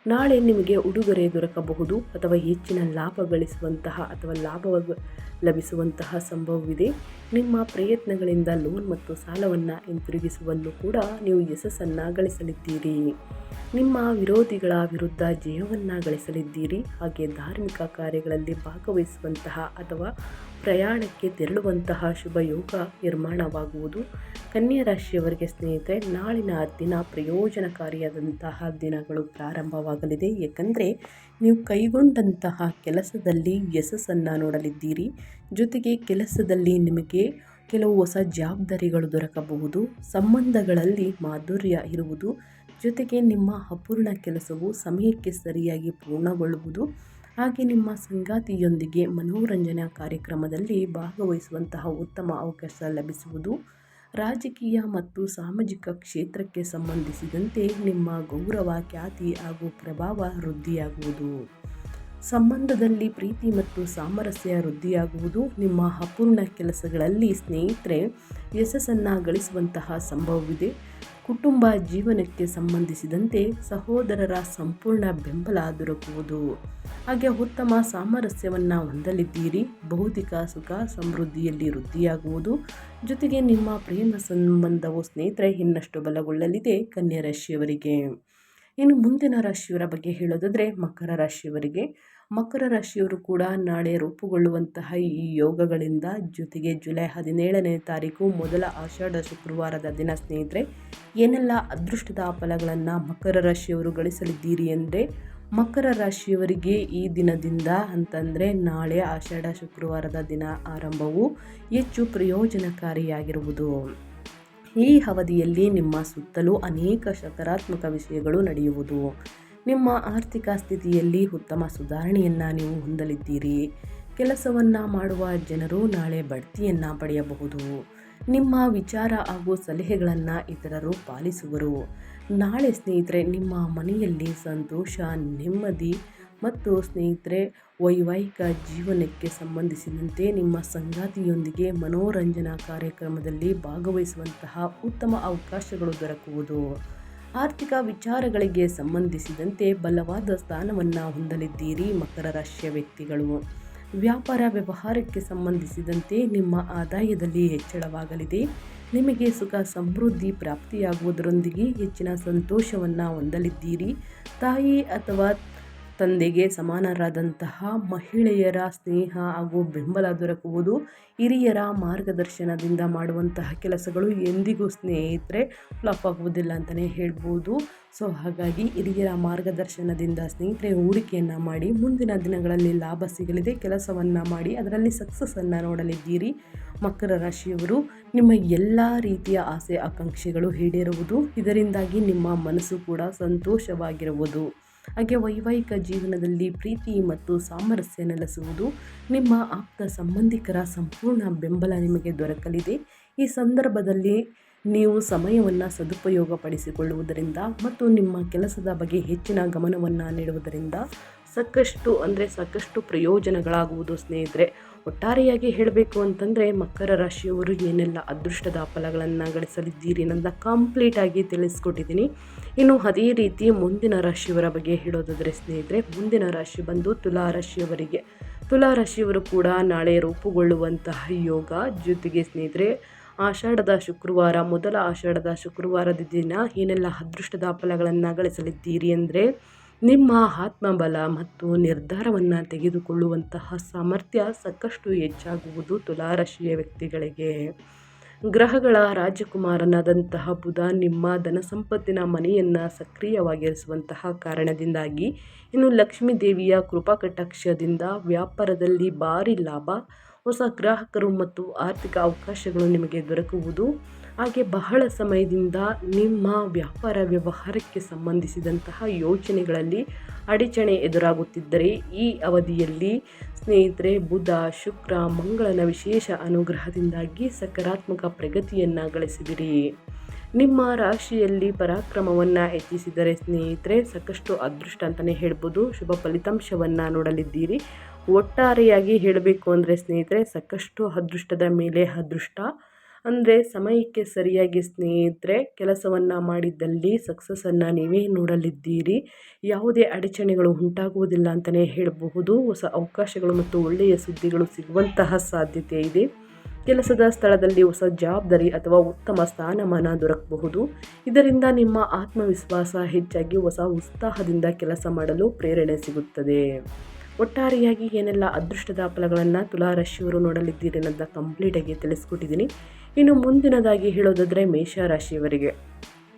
ನಾಳೆ ನಿಮಗೆ ಉಡುಗೊರೆ ದೊರಕಬಹುದು ಅಥವಾ ಹೆಚ್ಚಿನ ಲಾಭ ಲಭಿಸುವಂತಹ ಸಂಭವವಿದೆ. ನಿಮ್ಮ ಪ್ರಯತ್ನಗಳಿಂದ ಲೋನ್ ಮತ್ತು ಸಾಲವನ್ನು ಹಿಂತಿರುಗಿಸುವಲ್ಲೂ ಕೂಡ ನೀವು ಯಶಸ್ಸನ್ನು ಗಳಿಸಲಿದ್ದೀರಿ. ನಿಮ್ಮ ವಿರೋಧಿಗಳ ವಿರುದ್ಧ ಜಯವನ್ನು ಗಳಿಸಲಿದ್ದೀರಿ. ಹಾಗೆ ಧಾರ್ಮಿಕ ಕಾರ್ಯಗಳಲ್ಲಿ ಭಾಗವಹಿಸುವಂತಹ ಅಥವಾ ಪ್ರಯಾಣಕ್ಕೆ ತೆರಳುವಂತಹ ಶುಭ ಯೋಗ ನಿರ್ಮಾಣವಾಗುವುದು. ಕನ್ಯಾ ರಾಶಿಯವರಿಗೆ ಸ್ನೇಹಿತರೆ, ನಾಳಿನ ದಿನ ಪ್ರಯೋಜನಕಾರಿಯಾದಂತಹ ದಿನಗಳು ಪ್ರಾರಂಭವಾಗಲಿದೆ. ಏಕೆಂದರೆ ನೀವು ಕೈಗೊಂಡಂತಹ ಕೆಲಸದಲ್ಲಿ ಯಶಸ್ಸನ್ನು ನೋಡಲಿದ್ದೀರಿ. ಜೊತೆಗೆ ಕೆಲಸದಲ್ಲಿ ನಿಮಗೆ ಕೆಲವು ಹೊಸ ಜವಾಬ್ದಾರಿಗಳು ದೊರಕಬಹುದು. ಸಂಬಂಧಗಳಲ್ಲಿ ಮಾಧುರ್ಯ ಇರುವುದು. ಜೊತೆಗೆ ನಿಮ್ಮ ಅಪೂರ್ಣ ಕೆಲಸವು ಸಮಯಕ್ಕೆ ಸರಿಯಾಗಿ ಪೂರ್ಣಗೊಳ್ಳುವುದು. ಹಾಗೆ ನಿಮ್ಮ ಸಂಗಾತಿಯೊಂದಿಗೆ ಮನೋರಂಜನಾ ಕಾರ್ಯಕ್ರಮದಲ್ಲಿ ಭಾಗವಹಿಸುವಂತಹ ಉತ್ತಮ ಅವಕಾಶ ಲಭಿಸುವುದು. ರಾಜಕೀಯ ಮತ್ತು ಸಾಮಾಜಿಕ ಕ್ಷೇತ್ರಕ್ಕೆ ಸಂಬಂಧಿಸಿದಂತೆ ನಿಮ್ಮ ಗೌರವ, ಖ್ಯಾತಿ ಹಾಗೂ ಪ್ರಭಾವ ವೃದ್ಧಿಯಾಗುವುದು. ಸಂಬಂಧದಲ್ಲಿ ಪ್ರೀತಿ ಮತ್ತು ಸಾಮರಸ್ಯ ವೃದ್ಧಿಯಾಗುವುದು. ನಿಮ್ಮ ಅಪೂರ್ಣ ಕೆಲಸಗಳಲ್ಲಿ ಸ್ನೇಹಿತರೆ ಯಶಸ್ಸನ್ನು ಗಳಿಸುವಂತಹ ಸಂಭವವಿದೆ. ಕುಟುಂಬ ಜೀವನಕ್ಕೆ ಸಂಬಂಧಿಸಿದಂತೆ ಸಹೋದರರ ಸಂಪೂರ್ಣ ಬೆಂಬಲ ದೊರಕುವುದು. ಹಾಗೆ ಉತ್ತಮ ಸಾಮರಸ್ಯವನ್ನು ಹೊಂದಲಿದ್ದೀರಿ. ಭೌತಿಕ ಸುಖ ಸಮೃದ್ಧಿಯಲ್ಲಿ ವೃದ್ಧಿಯಾಗುವುದು. ಜೊತೆಗೆ ನಿಮ್ಮ ಪ್ರೇಮ ಸಂಬಂಧವು ಸ್ನೇಹಿತರೆ ಇನ್ನಷ್ಟು ಬಲಗೊಳ್ಳಲಿದೆ ಕನ್ಯಾ ರಾಶಿಯವರಿಗೆ. ಇನ್ನು ಮುಂದಿನ ರಾಶಿಯವರ ಬಗ್ಗೆ ಹೇಳೋದಾದರೆ ಮಕರ ರಾಶಿಯವರಿಗೆ. ಮಕರ ರಾಶಿಯವರು ಕೂಡ ನಾಳೆ ರೂಪುಗೊಳ್ಳುವಂತಹ ಈ ಯೋಗಗಳಿಂದ ಜೊತೆಗೆ ಜುಲೈ 17ನೇ ತಾರೀಕು ಮೊದಲ ಆಷಾಢ ಶುಕ್ರವಾರದ ದಿನ ಸ್ನೇಹಿತರೆ ಏನೆಲ್ಲ ಅದೃಷ್ಟದ ಫಲಗಳನ್ನು ಮಕರ ರಾಶಿಯವರು ಗಳಿಸಲಿದ್ದೀರಿ ಅಂದರೆ, ಮಕರ ರಾಶಿಯವರಿಗೆ ಈ ದಿನದಿಂದ ಅಂತಂದರೆ ನಾಳೆ ಆಷಾಢ ಶುಕ್ರವಾರದ ದಿನ ಆರಂಭವು ಹೆಚ್ಚು ಪ್ರಯೋಜನಕಾರಿಯಾಗಿರುವುದು. ಈ ಅವಧಿಯಲ್ಲಿ ನಿಮ್ಮ ಸುತ್ತಲೂ ಅನೇಕ ಸಕಾರಾತ್ಮಕ ವಿಷಯಗಳು ನಡೆಯುವುದು. ನಿಮ್ಮ ಆರ್ಥಿಕ ಸ್ಥಿತಿಯಲ್ಲಿ ಉತ್ತಮ ಸುಧಾರಣೆಯನ್ನು ನೀವು ಹೊಂದಲಿದ್ದೀರಿ. ಕೆಲಸವನ್ನು ಮಾಡುವ ಜನರು ನಾಳೆ ಬಡ್ತಿಯನ್ನು ಪಡೆಯಬಹುದು. ನಿಮ್ಮ ವಿಚಾರ ಹಾಗೂ ಸಲಹೆಗಳನ್ನು ಇತರರು ಪಾಲಿಸುವರು. ನಾಳೆ ಸ್ನೇಹಿತರೆ ನಿಮ್ಮ ಮನೆಯಲ್ಲಿ ಸಂತೋಷ, ನೆಮ್ಮದಿ ಮತ್ತು ಸ್ನೇಹಿತರೆ ವೈವಾಹಿಕ ಜೀವನಕ್ಕೆ ಸಂಬಂಧಿಸಿದಂತೆ ನಿಮ್ಮ ಸಂಗಾತಿಯೊಂದಿಗೆ ಮನೋರಂಜನಾ ಕಾರ್ಯಕ್ರಮದಲ್ಲಿ ಭಾಗವಹಿಸುವಂತಹ ಉತ್ತಮ ಅವಕಾಶಗಳು ದೊರಕುವುದು. ಆರ್ಥಿಕ ವಿಚಾರಗಳಿಗೆ ಸಂಬಂಧಿಸಿದಂತೆ ಬಲವಾದ ಸ್ಥಾನವನ್ನು ಹೊಂದಲಿದ್ದೀರಿ ಮಕರ ರಾಶಿಯ ವ್ಯಕ್ತಿಗಳು. ವ್ಯಾಪಾರ ವ್ಯವಹಾರಕ್ಕೆ ಸಂಬಂಧಿಸಿದಂತೆ ನಿಮ್ಮ ಆದಾಯದಲ್ಲಿ ಹೆಚ್ಚಳವಾಗಲಿದೆ. ನಿಮಗೆ ಸುಖ ಸಮೃದ್ಧಿ ಪ್ರಾಪ್ತಿಯಾಗುವುದರೊಂದಿಗೆ ಹೆಚ್ಚಿನ ಸಂತೋಷವನ್ನು ಹೊಂದಲಿದ್ದೀರಿ. ತಾಯಿ ಅಥವಾ ತಂದೆಗೆ ಸಮಾನರಾದಂತಹ ಮಹಿಳೆಯರ ಸ್ನೇಹ ಹಾಗೂ ಬೆಂಬಲ ದೊರಕುವುದು. ಹಿರಿಯರ ಮಾರ್ಗದರ್ಶನದಿಂದ ಮಾಡುವಂತಹ ಕೆಲಸಗಳು ಎಂದಿಗೂ ಸ್ನೇಹಿತರೆ ಫ್ಲಾಪ್ ಆಗುವುದಿಲ್ಲ ಅಂತಲೇ ಹೇಳ್ಬೋದು. ಸೊ ಹಾಗಾಗಿ ಹಿರಿಯರ ಮಾರ್ಗದರ್ಶನದಿಂದ ಸ್ನೇಹಿತರೆ ಹೂಡಿಕೆಯನ್ನು ಮಾಡಿ ಮುಂದಿನ ದಿನಗಳಲ್ಲಿ ಲಾಭ ಸಿಗಲಿದೆ. ಕೆಲಸವನ್ನು ಮಾಡಿ ಅದರಲ್ಲಿ ಸಕ್ಸಸ್ಸನ್ನು ನೋಡಲಿದ್ದೀರಿ. ಮಕರ ರಾಶಿಯವರು ನಿಮ್ಮ ಎಲ್ಲ ರೀತಿಯ ಆಸೆ ಆಕಾಂಕ್ಷೆಗಳು ಈಡೇರುವುದು. ಇದರಿಂದಾಗಿ ನಿಮ್ಮ ಮನಸ್ಸು ಕೂಡ ಸಂತೋಷವಾಗಿರುವುದು. ಹಾಗೆ ವೈವಾಹಿಕ ಜೀವನದಲ್ಲಿ ಪ್ರೀತಿ ಮತ್ತು ಸಾಮರಸ್ಯ ನೆಲೆಸುವುದು. ನಿಮ್ಮ ಆಪ್ತ ಸಂಬಂಧಿಕರ ಸಂಪೂರ್ಣ ಬೆಂಬಲ ನಿಮಗೆ ದೊರಕಲಿದೆ. ಈ ಸಂದರ್ಭದಲ್ಲಿ ನೀವು ಸಮಯವನ್ನು ಸದುಪಯೋಗಪಡಿಸಿಕೊಳ್ಳುವುದರಿಂದ ಮತ್ತು ನಿಮ್ಮ ಕೆಲಸದ ಬಗ್ಗೆ ಹೆಚ್ಚಿನ ಗಮನವನ್ನು ನೀಡುವುದರಿಂದ ಸಾಕಷ್ಟು ಪ್ರಯೋಜನಗಳಾಗುವುದು ಸ್ನೇಹಿತರೆ. ಒಟ್ಟಾರೆಯಾಗಿ ಹೇಳಬೇಕು ಅಂತಂದರೆ ಮಕರ ರಾಶಿಯವರು ಏನೆಲ್ಲ ಅದೃಷ್ಟದ ಫಲಗಳನ್ನು ಗಳಿಸಲಿದ್ದೀರಿ ಅನ್ನೋದನ್ನ ಕಂಪ್ಲೀಟಾಗಿ ತಿಳಿಸ್ಕೊಟ್ಟಿದ್ದೀನಿ. ಇನ್ನು ಅದೇ ರೀತಿ ಮುಂದಿನ ರಾಶಿಯವರ ಬಗ್ಗೆ ಹೇಳೋದಾದರೆ ಸ್ನೇಹಿತರೆ, ಮುಂದಿನ ರಾಶಿ ಬಂದು ತುಲಾ ರಾಶಿಯವರಿಗೆ. ತುಲಾ ರಾಶಿಯವರು ಕೂಡ ನಾಳೆ ರೂಪುಗೊಳ್ಳುವಂತಹ ಯೋಗ ಜೊತೆಗೆ ಸ್ನೇಹಿತರೆ ಆಷಾಢದ ಶುಕ್ರವಾರ, ಮೊದಲ ಆಷಾಢದ ಶುಕ್ರವಾರದ ದಿನ ಏನೆಲ್ಲ ಅದೃಷ್ಟದ ಫಲಗಳನ್ನು ಗಳಿಸಲಿದ್ದೀರಿ ಅಂದರೆ, ನಿಮ್ಮ ಆತ್ಮಬಲ ಮತ್ತು ನಿರ್ಧಾರವನ್ನು ತೆಗೆದುಕೊಳ್ಳುವಂತಹ ಸಾಮರ್ಥ್ಯ ಸಾಕಷ್ಟು ಹೆಚ್ಚಾಗುವುದು ತುಲಾರಾಶಿಯ ವ್ಯಕ್ತಿಗಳಿಗೆ. ಗ್ರಹಗಳ ರಾಜಕುಮಾರನಾದಂತಹ ಬುಧ ನಿಮ್ಮ ಧನ ಸಂಪತ್ತಿನ ಮನೆಯನ್ನು ಸಕ್ರಿಯವಾಗಿರಿಸುವಂತಹ ಕಾರಣದಿಂದಾಗಿ ಇನ್ನು ಲಕ್ಷ್ಮೀ ದೇವಿಯ ಕೃಪಾ ಕಟಾಕ್ಷದಿಂದ ವ್ಯಾಪಾರದಲ್ಲಿ ಭಾರಿ ಲಾಭ, ಹೊಸ ಗ್ರಾಹಕರು ಮತ್ತು ಆರ್ಥಿಕ ಅವಕಾಶಗಳು ನಿಮಗೆ ದೊರಕುವುದು. ಹಾಗೆ ಬಹಳ ಸಮಯದಿಂದ ನಿಮ್ಮ ವ್ಯಾಪಾರ ವ್ಯವಹಾರಕ್ಕೆ ಸಂಬಂಧಿಸಿದಂತಹ ಯೋಚನೆಗಳಲ್ಲಿ ಅಡಚಣೆ ಎದುರಾಗುತ್ತಿದ್ದರೆ ಈ ಅವಧಿಯಲ್ಲಿ ಸ್ನೇಹಿತರೆ ಬುಧ, ಶುಕ್ರ, ಮಂಗಳನ ವಿಶೇಷ ಅನುಗ್ರಹದಿಂದಾಗಿ ಸಕಾರಾತ್ಮಕ ಪ್ರಗತಿಯನ್ನು ಗಳಿಸಿದಿರಿ. ನಿಮ್ಮ ರಾಶಿಯಲ್ಲಿ ಪರಾಕ್ರಮವನ್ನು ಹೆಚ್ಚಿಸಿದರೆ ಸ್ನೇಹಿತರೆ ಸಾಕಷ್ಟು ಅದೃಷ್ಟ ಅಂತಲೇ ಹೇಳ್ಬೋದು. ಶುಭ ಫಲಿತಾಂಶವನ್ನು ನೋಡಲಿದ್ದೀರಿ. ಒಟ್ಟಾರೆಯಾಗಿ ಹೇಳಬೇಕು ಅಂದರೆ ಸ್ನೇಹಿತರೆ ಸಾಕಷ್ಟು ಅದೃಷ್ಟದ ಮೇಲೆ ಅದೃಷ್ಟ. ಅಂದರೆ ಸಮಯಕ್ಕೆ ಸರಿಯಾಗಿ ಸ್ನೇಹಿತರೆ ಕೆಲಸವನ್ನು ಮಾಡಿದ್ದಲ್ಲಿ ಸಕ್ಸಸ್ಸನ್ನು ನೀವೇ ನೋಡಲಿದ್ದೀರಿ. ಯಾವುದೇ ಅಡಚಣೆಗಳು ಉಂಟಾಗುವುದಿಲ್ಲ ಅಂತಲೇ ಹೇಳಬಹುದು. ಹೊಸ ಅವಕಾಶಗಳು ಮತ್ತು ಒಳ್ಳೆಯ ಸುದ್ದಿಗಳು ಸಿಗುವಂತಹ ಸಾಧ್ಯತೆ ಇದೆ. ಕೆಲಸದ ಸ್ಥಳದಲ್ಲಿ ಹೊಸ ಜವಾಬ್ದಾರಿ ಅಥವಾ ಉತ್ತಮ ಸ್ಥಾನಮಾನ ದೊರಕಬಹುದು. ಇದರಿಂದ ನಿಮ್ಮ ಆತ್ಮವಿಶ್ವಾಸ ಹೆಚ್ಚಾಗಿ ಹೊಸ ಉತ್ಸಾಹದಿಂದ ಕೆಲಸ ಮಾಡಲು ಪ್ರೇರಣೆ ಸಿಗುತ್ತದೆ. ಒಟ್ಟಾರೆಯಾಗಿ ಏನೆಲ್ಲ ಅದೃಷ್ಟದ ಫಲಗಳನ್ನು ತುಲಾರಾಶಿಯವರು ನೋಡಲಿದ್ದೀರಿ ಅನ್ನೋದನ್ನ ಕಂಪ್ಲೀಟಾಗಿ ತಿಳಿಸ್ಕೊಟ್ಟಿದ್ದೀನಿ. ಇನ್ನು ಮುಂದಿನದಾಗಿ ಹೇಳೋದಾದರೆ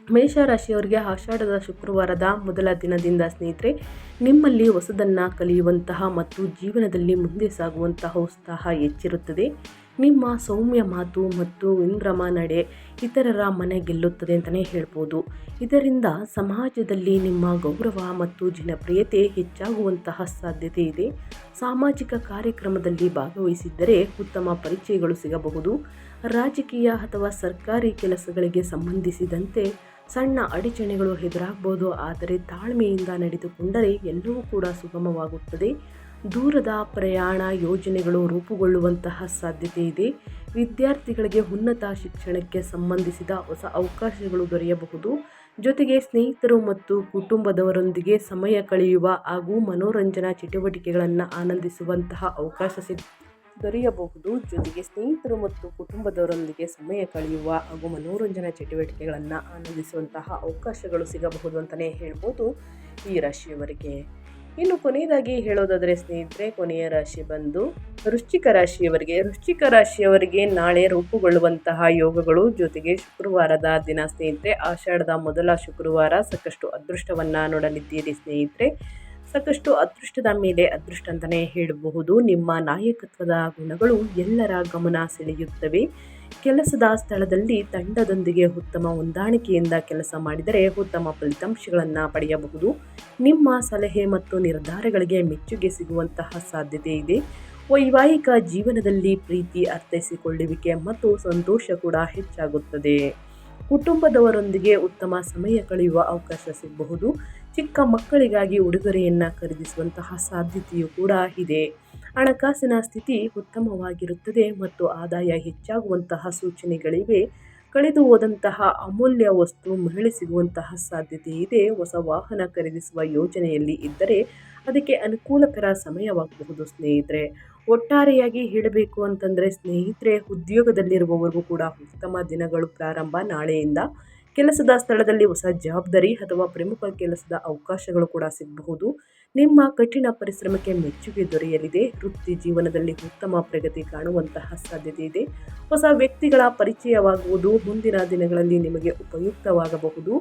ಮೇಷರಾಶಿಯವರಿಗೆ ಆಷಾಢದ ಶುಕ್ರವಾರದ ಮೊದಲ ದಿನದಿಂದ ಸ್ನೇಹಿತರೆ ನಿಮ್ಮಲ್ಲಿ ಹೊಸದನ್ನು ಕಲಿಯುವಂತಹ ಮತ್ತು ಜೀವನದಲ್ಲಿ ಮುಂದೆ ಸಾಗುವಂತಹ ಉತ್ಸಾಹ ಹೆಚ್ಚಿರುತ್ತದೆ. ನಿಮ್ಮ ಸೌಮ್ಯ ಮಾತು ಮತ್ತು ವಿನಮ್ರ ನಡೆ ಇತರರ ಮನೆ ಗೆಲ್ಲುತ್ತದೆ ಅಂತಲೇ ಹೇಳ್ಬೋದು. ಇದರಿಂದ ಸಮಾಜದಲ್ಲಿ ನಿಮ್ಮ ಗೌರವ ಮತ್ತು ಜನಪ್ರಿಯತೆ ಹೆಚ್ಚಾಗುವಂತಹ ಸಾಧ್ಯತೆ ಇದೆ. ಸಾಮಾಜಿಕ ಕಾರ್ಯಕ್ರಮದಲ್ಲಿ ಭಾಗವಹಿಸಿದ್ದರೆ ಉತ್ತಮ ಪರಿಚಯಗಳು ಸಿಗಬಹುದು. ರಾಜಕೀಯ ಅಥವಾ ಸರ್ಕಾರಿ ಕೆಲಸಗಳಿಗೆ ಸಂಬಂಧಿಸಿದಂತೆ ಸಣ್ಣ ಅಡಚಣೆಗಳು ಎದುರಾಗಬಹುದು. ಆದರೆ ತಾಳ್ಮೆಯಿಂದ ನಡೆದುಕೊಂಡರೆ ಎಲ್ಲವೂ ಕೂಡ ಸುಗಮವಾಗುತ್ತದೆ. ದೂರದ ಪ್ರಯಾಣ ಯೋಜನೆಗಳು ರೂಪುಗೊಳ್ಳುವಂತಹ ಸಾಧ್ಯತೆ ಇದೆ. ವಿದ್ಯಾರ್ಥಿಗಳಿಗೆ ಉನ್ನತ ಶಿಕ್ಷಣಕ್ಕೆ ಸಂಬಂಧಿಸಿದ ಹೊಸ ಅವಕಾಶಗಳು ದೊರೆಯಬಹುದು. ಜೊತೆಗೆ ಸ್ನೇಹಿತರು ಮತ್ತು ಕುಟುಂಬದವರೊಂದಿಗೆ ಸಮಯ ಕಳೆಯುವ ಹಾಗೂ ಮನೋರಂಜನಾ ಚಟುವಟಿಕೆಗಳನ್ನು ಆನಂದಿಸುವಂತಹ ಅವಕಾಶ ದೊರೆಯಬಹುದು. ಜೊತೆಗೆ ಸ್ನೇಹಿತರು ಮತ್ತು ಕುಟುಂಬದವರೊಂದಿಗೆ ಸಮಯ ಕಳೆಯುವ ಹಾಗೂ ಮನೋರಂಜನಾ ಚಟುವಟಿಕೆಗಳನ್ನು ಆನಂದಿಸುವಂತಹ ಅವಕಾಶಗಳು ಸಿಗಬಹುದು ಅಂತಲೇ ಹೇಳ್ಬೋದು ಈ ರಾಶಿಯವರಿಗೆ. ಇನ್ನು ಕೊನೆಯದಾಗಿ ಹೇಳೋದಾದರೆ ಸ್ನೇಹಿತರೆ ಕೊನೆಯ ರಾಶಿ ಬಂದು ವೃಶ್ಚಿಕ ರಾಶಿಯವರಿಗೆ ನಾಳೆ ರೂಪುಗೊಳ್ಳುವಂತಹ ಯೋಗಗಳು. ಜೊತೆಗೆ ಶುಕ್ರವಾರದ ದಿನ ಸ್ನೇಹಿತರೆ ಆಷಾಢದ ಮೊದಲ ಶುಕ್ರವಾರ ಸಾಕಷ್ಟು ಅದೃಷ್ಟವನ್ನು ನೋಡಲಿದ್ದೀರಿ ಸ್ನೇಹಿತರೆ. ಸಾಕಷ್ಟು ಅದೃಷ್ಟದ ಮೇಲೆ ಅದೃಷ್ಟ ಅಂತಲೇ ಹೇಳಬಹುದು. ನಿಮ್ಮ ನಾಯಕತ್ವದ ಗುಣಗಳು ಎಲ್ಲರ ಗಮನ ಸೆಳೆಯುತ್ತವೆ. ಕೆಲಸದ ಸ್ಥಳದಲ್ಲಿ ತಂಡದೊಂದಿಗೆ ಉತ್ತಮ ಹೊಂದಾಣಿಕೆಯಿಂದ ಕೆಲಸ ಮಾಡಿದರೆ ಉತ್ತಮ ಫಲಿತಾಂಶಗಳನ್ನು ಪಡೆಯಬಹುದು. ನಿಮ್ಮ ಸಲಹೆ ಮತ್ತು ನಿರ್ಧಾರಗಳಿಗೆ ಮೆಚ್ಚುಗೆ ಸಿಗುವಂತಹ ಸಾಧ್ಯತೆ ಇದೆ. ವೈವಾಹಿಕ ಜೀವನದಲ್ಲಿ ಪ್ರೀತಿ, ಅರ್ಥೈಸಿಕೊಳ್ಳುವಿಕೆ ಮತ್ತು ಸಂತೋಷ ಕೂಡ ಹೆಚ್ಚಾಗುತ್ತದೆ. ಕುಟುಂಬದವರೊಂದಿಗೆ ಉತ್ತಮ ಸಮಯ ಕಳೆಯುವ ಅವಕಾಶ ಸಿಗಬಹುದು. ಚಿಕ್ಕ ಮಕ್ಕಳಿಗಾಗಿ ಉಡುಗೊರೆಯನ್ನು ಖರೀದಿಸುವಂತಹ ಸಾಧ್ಯತೆಯೂ ಕೂಡ ಇದೆ. ಹಣಕಾಸಿನ ಸ್ಥಿತಿ ಉತ್ತಮವಾಗಿರುತ್ತದೆ ಮತ್ತು ಆದಾಯ ಹೆಚ್ಚಾಗುವಂತಹ ಸೂಚನೆಗಳಿವೆ. ಕಳೆದು ಹೋದಂತಹ ಅಮೂಲ್ಯ ವಸ್ತು ಮರಳಿ ಸಿಗುವಂತಹ ಸಾಧ್ಯತೆ ಇದೆ. ಹೊಸ ವಾಹನ ಖರೀದಿಸುವ ಯೋಜನೆಯಲ್ಲಿ ಇದ್ದರೆ ಅದಕ್ಕೆ ಅನುಕೂಲಕರ ಸಮಯವಾಗಬಹುದು ಸ್ನೇಹಿತರೆ. ಒಟ್ಟಾರೆಯಾಗಿ ಹೇಳಬೇಕು ಅಂತಂದರೆ ಸ್ನೇಹಿತರೆ ಉದ್ಯೋಗದಲ್ಲಿರುವವರಿಗೂ ಕೂಡ ಉತ್ತಮ ದಿನಗಳು ಪ್ರಾರಂಭ ನಾಳೆಯಿಂದ. ಕೆಲಸದ ಸ್ಥಳದಲ್ಲಿ ಹೊಸ ಜವಾಬ್ದಾರಿ ಅಥವಾ ಪ್ರಮುಖ ಕೆಲಸದ ಅವಕಾಶಗಳು ಕೂಡ ಸಿಗಬಹುದು. ನಿಮ್ಮ ಕಠಿಣ ಪರಿಶ್ರಮಕ್ಕೆ ಮೆಚ್ಚುಗೆ ದೊರೆಯಲಿದೆ. ವೃತ್ತಿ ಜೀವನದಲ್ಲಿ ಉತ್ತಮ ಪ್ರಗತಿ ಕಾಣುವಂತಹ ಸಾಧ್ಯತೆ ಇದೆ. ಹೊಸ ವ್ಯಕ್ತಿಗಳ ಪರಿಚಯವಾಗುವುದು ಮುಂದಿನ ದಿನಗಳಲ್ಲಿ ನಿಮಗೆ ಉಪಯುಕ್ತವಾಗಬಹುದು.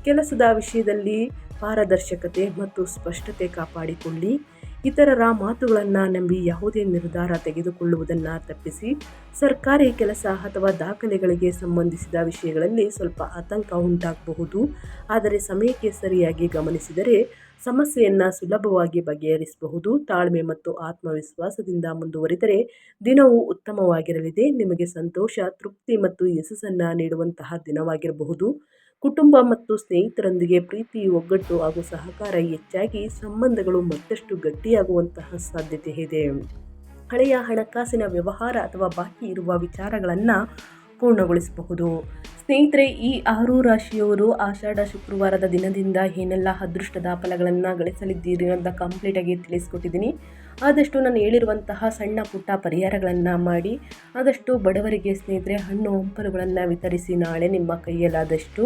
ಕೆಲಸದ ವಿಷಯದಲ್ಲಿ ಪಾರದರ್ಶಕತೆ ಮತ್ತು ಸ್ಪಷ್ಟತೆ ಕಾಪಾಡಿಕೊಳ್ಳಿ. ಇತರರ ಮಾತುಗಳನ್ನು ನಂಬಿ ಯಾವುದೇ ನಿರ್ಧಾರ ತೆಗೆದುಕೊಳ್ಳುವುದನ್ನು ತಪ್ಪಿಸಿ. ಸರ್ಕಾರಿ ಕೆಲಸ ಅಥವಾ ದಾಖಲೆಗಳಿಗೆ ಸಂಬಂಧಿಸಿದ ವಿಷಯಗಳಲ್ಲಿ ಸ್ವಲ್ಪ ಆತಂಕ ಉಂಟಾಗಬಹುದು. ಆದರೆ ಸಮಯಕ್ಕೆ ಸರಿಯಾಗಿ ಗಮನಿಸಿದರೆ ಸಮಸ್ಯೆಯನ್ನು ಸುಲಭವಾಗಿ ಬಗೆಹರಿಸಬಹುದು. ತಾಳ್ಮೆ ಮತ್ತು ಆತ್ಮವಿಶ್ವಾಸದಿಂದ ಮುಂದುವರಿದರೆ ದಿನವು ಉತ್ತಮವಾಗಿರಲಿದೆ. ನಿಮಗೆ ಸಂತೋಷ, ತೃಪ್ತಿ ಮತ್ತು ಯಶಸ್ಸನ್ನು ನೀಡುವಂತಹ ದಿನವಾಗಿರಬಹುದು. ಕುಟುಂಬ ಮತ್ತು ಸ್ನೇಹಿತರೊಂದಿಗೆ ಪ್ರೀತಿ, ಒಗ್ಗಟ್ಟು ಹಾಗೂ ಸಹಕಾರ ಹೆಚ್ಚಾಗಿ ಸಂಬಂಧಗಳು ಮತ್ತಷ್ಟು ಗಟ್ಟಿಯಾಗುವಂತಹ ಸಾಧ್ಯತೆ ಇದೆ. ಹಳೆಯ ಹಣಕಾಸಿನ ವ್ಯವಹಾರ ಅಥವಾ ಬಾಕಿ ಇರುವ ವಿಚಾರಗಳನ್ನು ಪೂರ್ಣಗೊಳಿಸಬಹುದು. ಸ್ನೇಹಿತರೆ, ಈ 6 ರಾಶಿಯವರು ಆಷಾಢ ಶುಕ್ರವಾರದ ದಿನದಿಂದ ಏನೆಲ್ಲ ಅದೃಷ್ಟದ ಫಲಗಳನ್ನು ಗಳಿಸಲಿದ್ದೀರಿ ಅಂತ ಕಂಪ್ಲೀಟಾಗಿ ತಿಳಿಸ್ಕೊಟ್ಟಿದ್ದೀನಿ. ಆದಷ್ಟು ನಾನು ಹೇಳಿರುವಂತಹ ಸಣ್ಣ ಪುಟ್ಟ ಪರಿಹಾರಗಳನ್ನು ಮಾಡಿ ಆದಷ್ಟು ಬಡವರಿಗೆ ಸ್ನೇಹಿತರೆ ಹಣ್ಣು ಹಂಪಲುಗಳನ್ನು ವಿತರಿಸಿ ನಾಳೆ ನಿಮ್ಮ ಕೈಯಲ್ಲಾದಷ್ಟು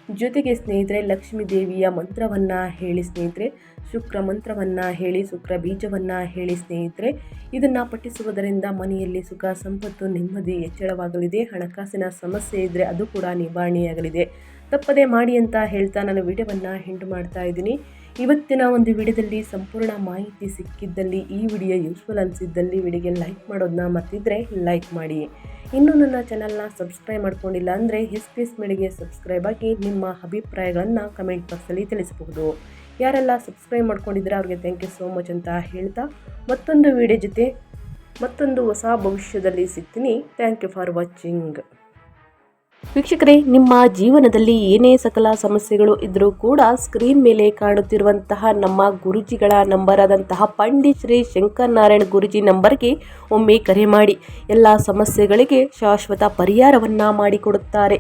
ಜೊತೆಗೆ ಸ್ನೇಹಿತರೆ ಲಕ್ಷ್ಮೀ ದೇವಿಯ ಮಂತ್ರವನ್ನು ಹೇಳಿ ಸ್ನೇಹಿತರೆ, ಶುಕ್ರ ಮಂತ್ರವನ್ನು ಹೇಳಿ, ಶುಕ್ರ ಬೀಜವನ್ನು ಹೇಳಿ ಸ್ನೇಹಿತರೆ. ಇದನ್ನು ಪಠಿಸುವುದರಿಂದ ಮನೆಯಲ್ಲಿ ಸುಖ ಸಂಪತ್ತು ನೆಮ್ಮದಿ ಹೆಚ್ಚಳವಾಗಲಿದೆ. ಹಣಕಾಸಿನ ಸಮಸ್ಯೆ ಇದ್ದರೆ ಅದು ಕೂಡ ನಿವಾರಣೆಯಾಗಲಿದೆ. ತಪ್ಪದೆ ಮಾಡಿ ಅಂತ ಹೇಳ್ತಾ ನಾನು ವಿಡಿಯೋವನ್ನು ಎಂಡ್ ಮಾಡ್ತಾ ಇದ್ದೀನಿ. ಇವತ್ತಿನ ಒಂದು ವಿಡಿಯೋದಲ್ಲಿ ಸಂಪೂರ್ಣ ಮಾಹಿತಿ ಸಿಕ್ಕಿದ್ದಲ್ಲಿ, ಈ ವಿಡಿಯೋ ಯೂಸ್ಫುಲ್ ಅನಿಸಿದ್ದಲ್ಲಿ ವಿಡಿಯೋಗೆ ಲೈಕ್ ಮಾಡೋದನ್ನ ಮರ್ತಿದ್ರೆ ಲೈಕ್ ಮಾಡಿ. ಇನ್ನೂ ನನ್ನ ಚಾನಲ್ನ ಸಬ್ಸ್ಕ್ರೈಬ್ ಮಾಡ್ಕೊಂಡಿಲ್ಲ ಅಂದರೆ SPS ಮೀಡಿಯಾಗೆ ಸಬ್ಸ್ಕ್ರೈಬ್ ಆಗಿ ನಿಮ್ಮ ಅಭಿಪ್ರಾಯಗಳನ್ನು ಕಮೆಂಟ್ ಬಾಕ್ಸಲ್ಲಿ ತಿಳಿಸಬಹುದು. ಯಾರೆಲ್ಲ ಸಬ್ಸ್ಕ್ರೈಬ್ ಮಾಡ್ಕೊಂಡಿದ್ರೆ ಅವ್ರಿಗೆ ಥ್ಯಾಂಕ್ ಯು ಸೋ ಮಚ್ ಅಂತ ಹೇಳ್ತಾ, ಮತ್ತೊಂದು ವಿಡಿಯೋ ಜೊತೆ ಮತ್ತೊಂದು ಹೊಸ ಭವಿಷ್ಯದಲ್ಲಿ ಸಿಗ್ತೀನಿ. Thank you for watching. ವೀಕ್ಷಕರೇ, ನಿಮ್ಮ ಜೀವನದಲ್ಲಿ ಏನೇ ಸಕಲ ಸಮಸ್ಯೆಗಳು ಇದ್ದರೂ ಕೂಡ ಸ್ಕ್ರೀನ್ ಮೇಲೆ ಕಾಣುತ್ತಿರುವಂತಹ ನಮ್ಮ ಗುರುಜಿಗಳ ನಂಬರ್ ಆದಂತಹ ಪಂಡಿತ್ ಶ್ರೀ ಶಂಕರ್ ನಾರಾಯಣ್ ಗುರುಜಿ ನಂಬರ್ಗೆ ಒಮ್ಮೆ ಕರೆ ಮಾಡಿ. ಎಲ್ಲ ಸಮಸ್ಯೆಗಳಿಗೆ ಶಾಶ್ವತ ಪರಿಹಾರವನ್ನು ಮಾಡಿಕೊಡುತ್ತಾರೆ.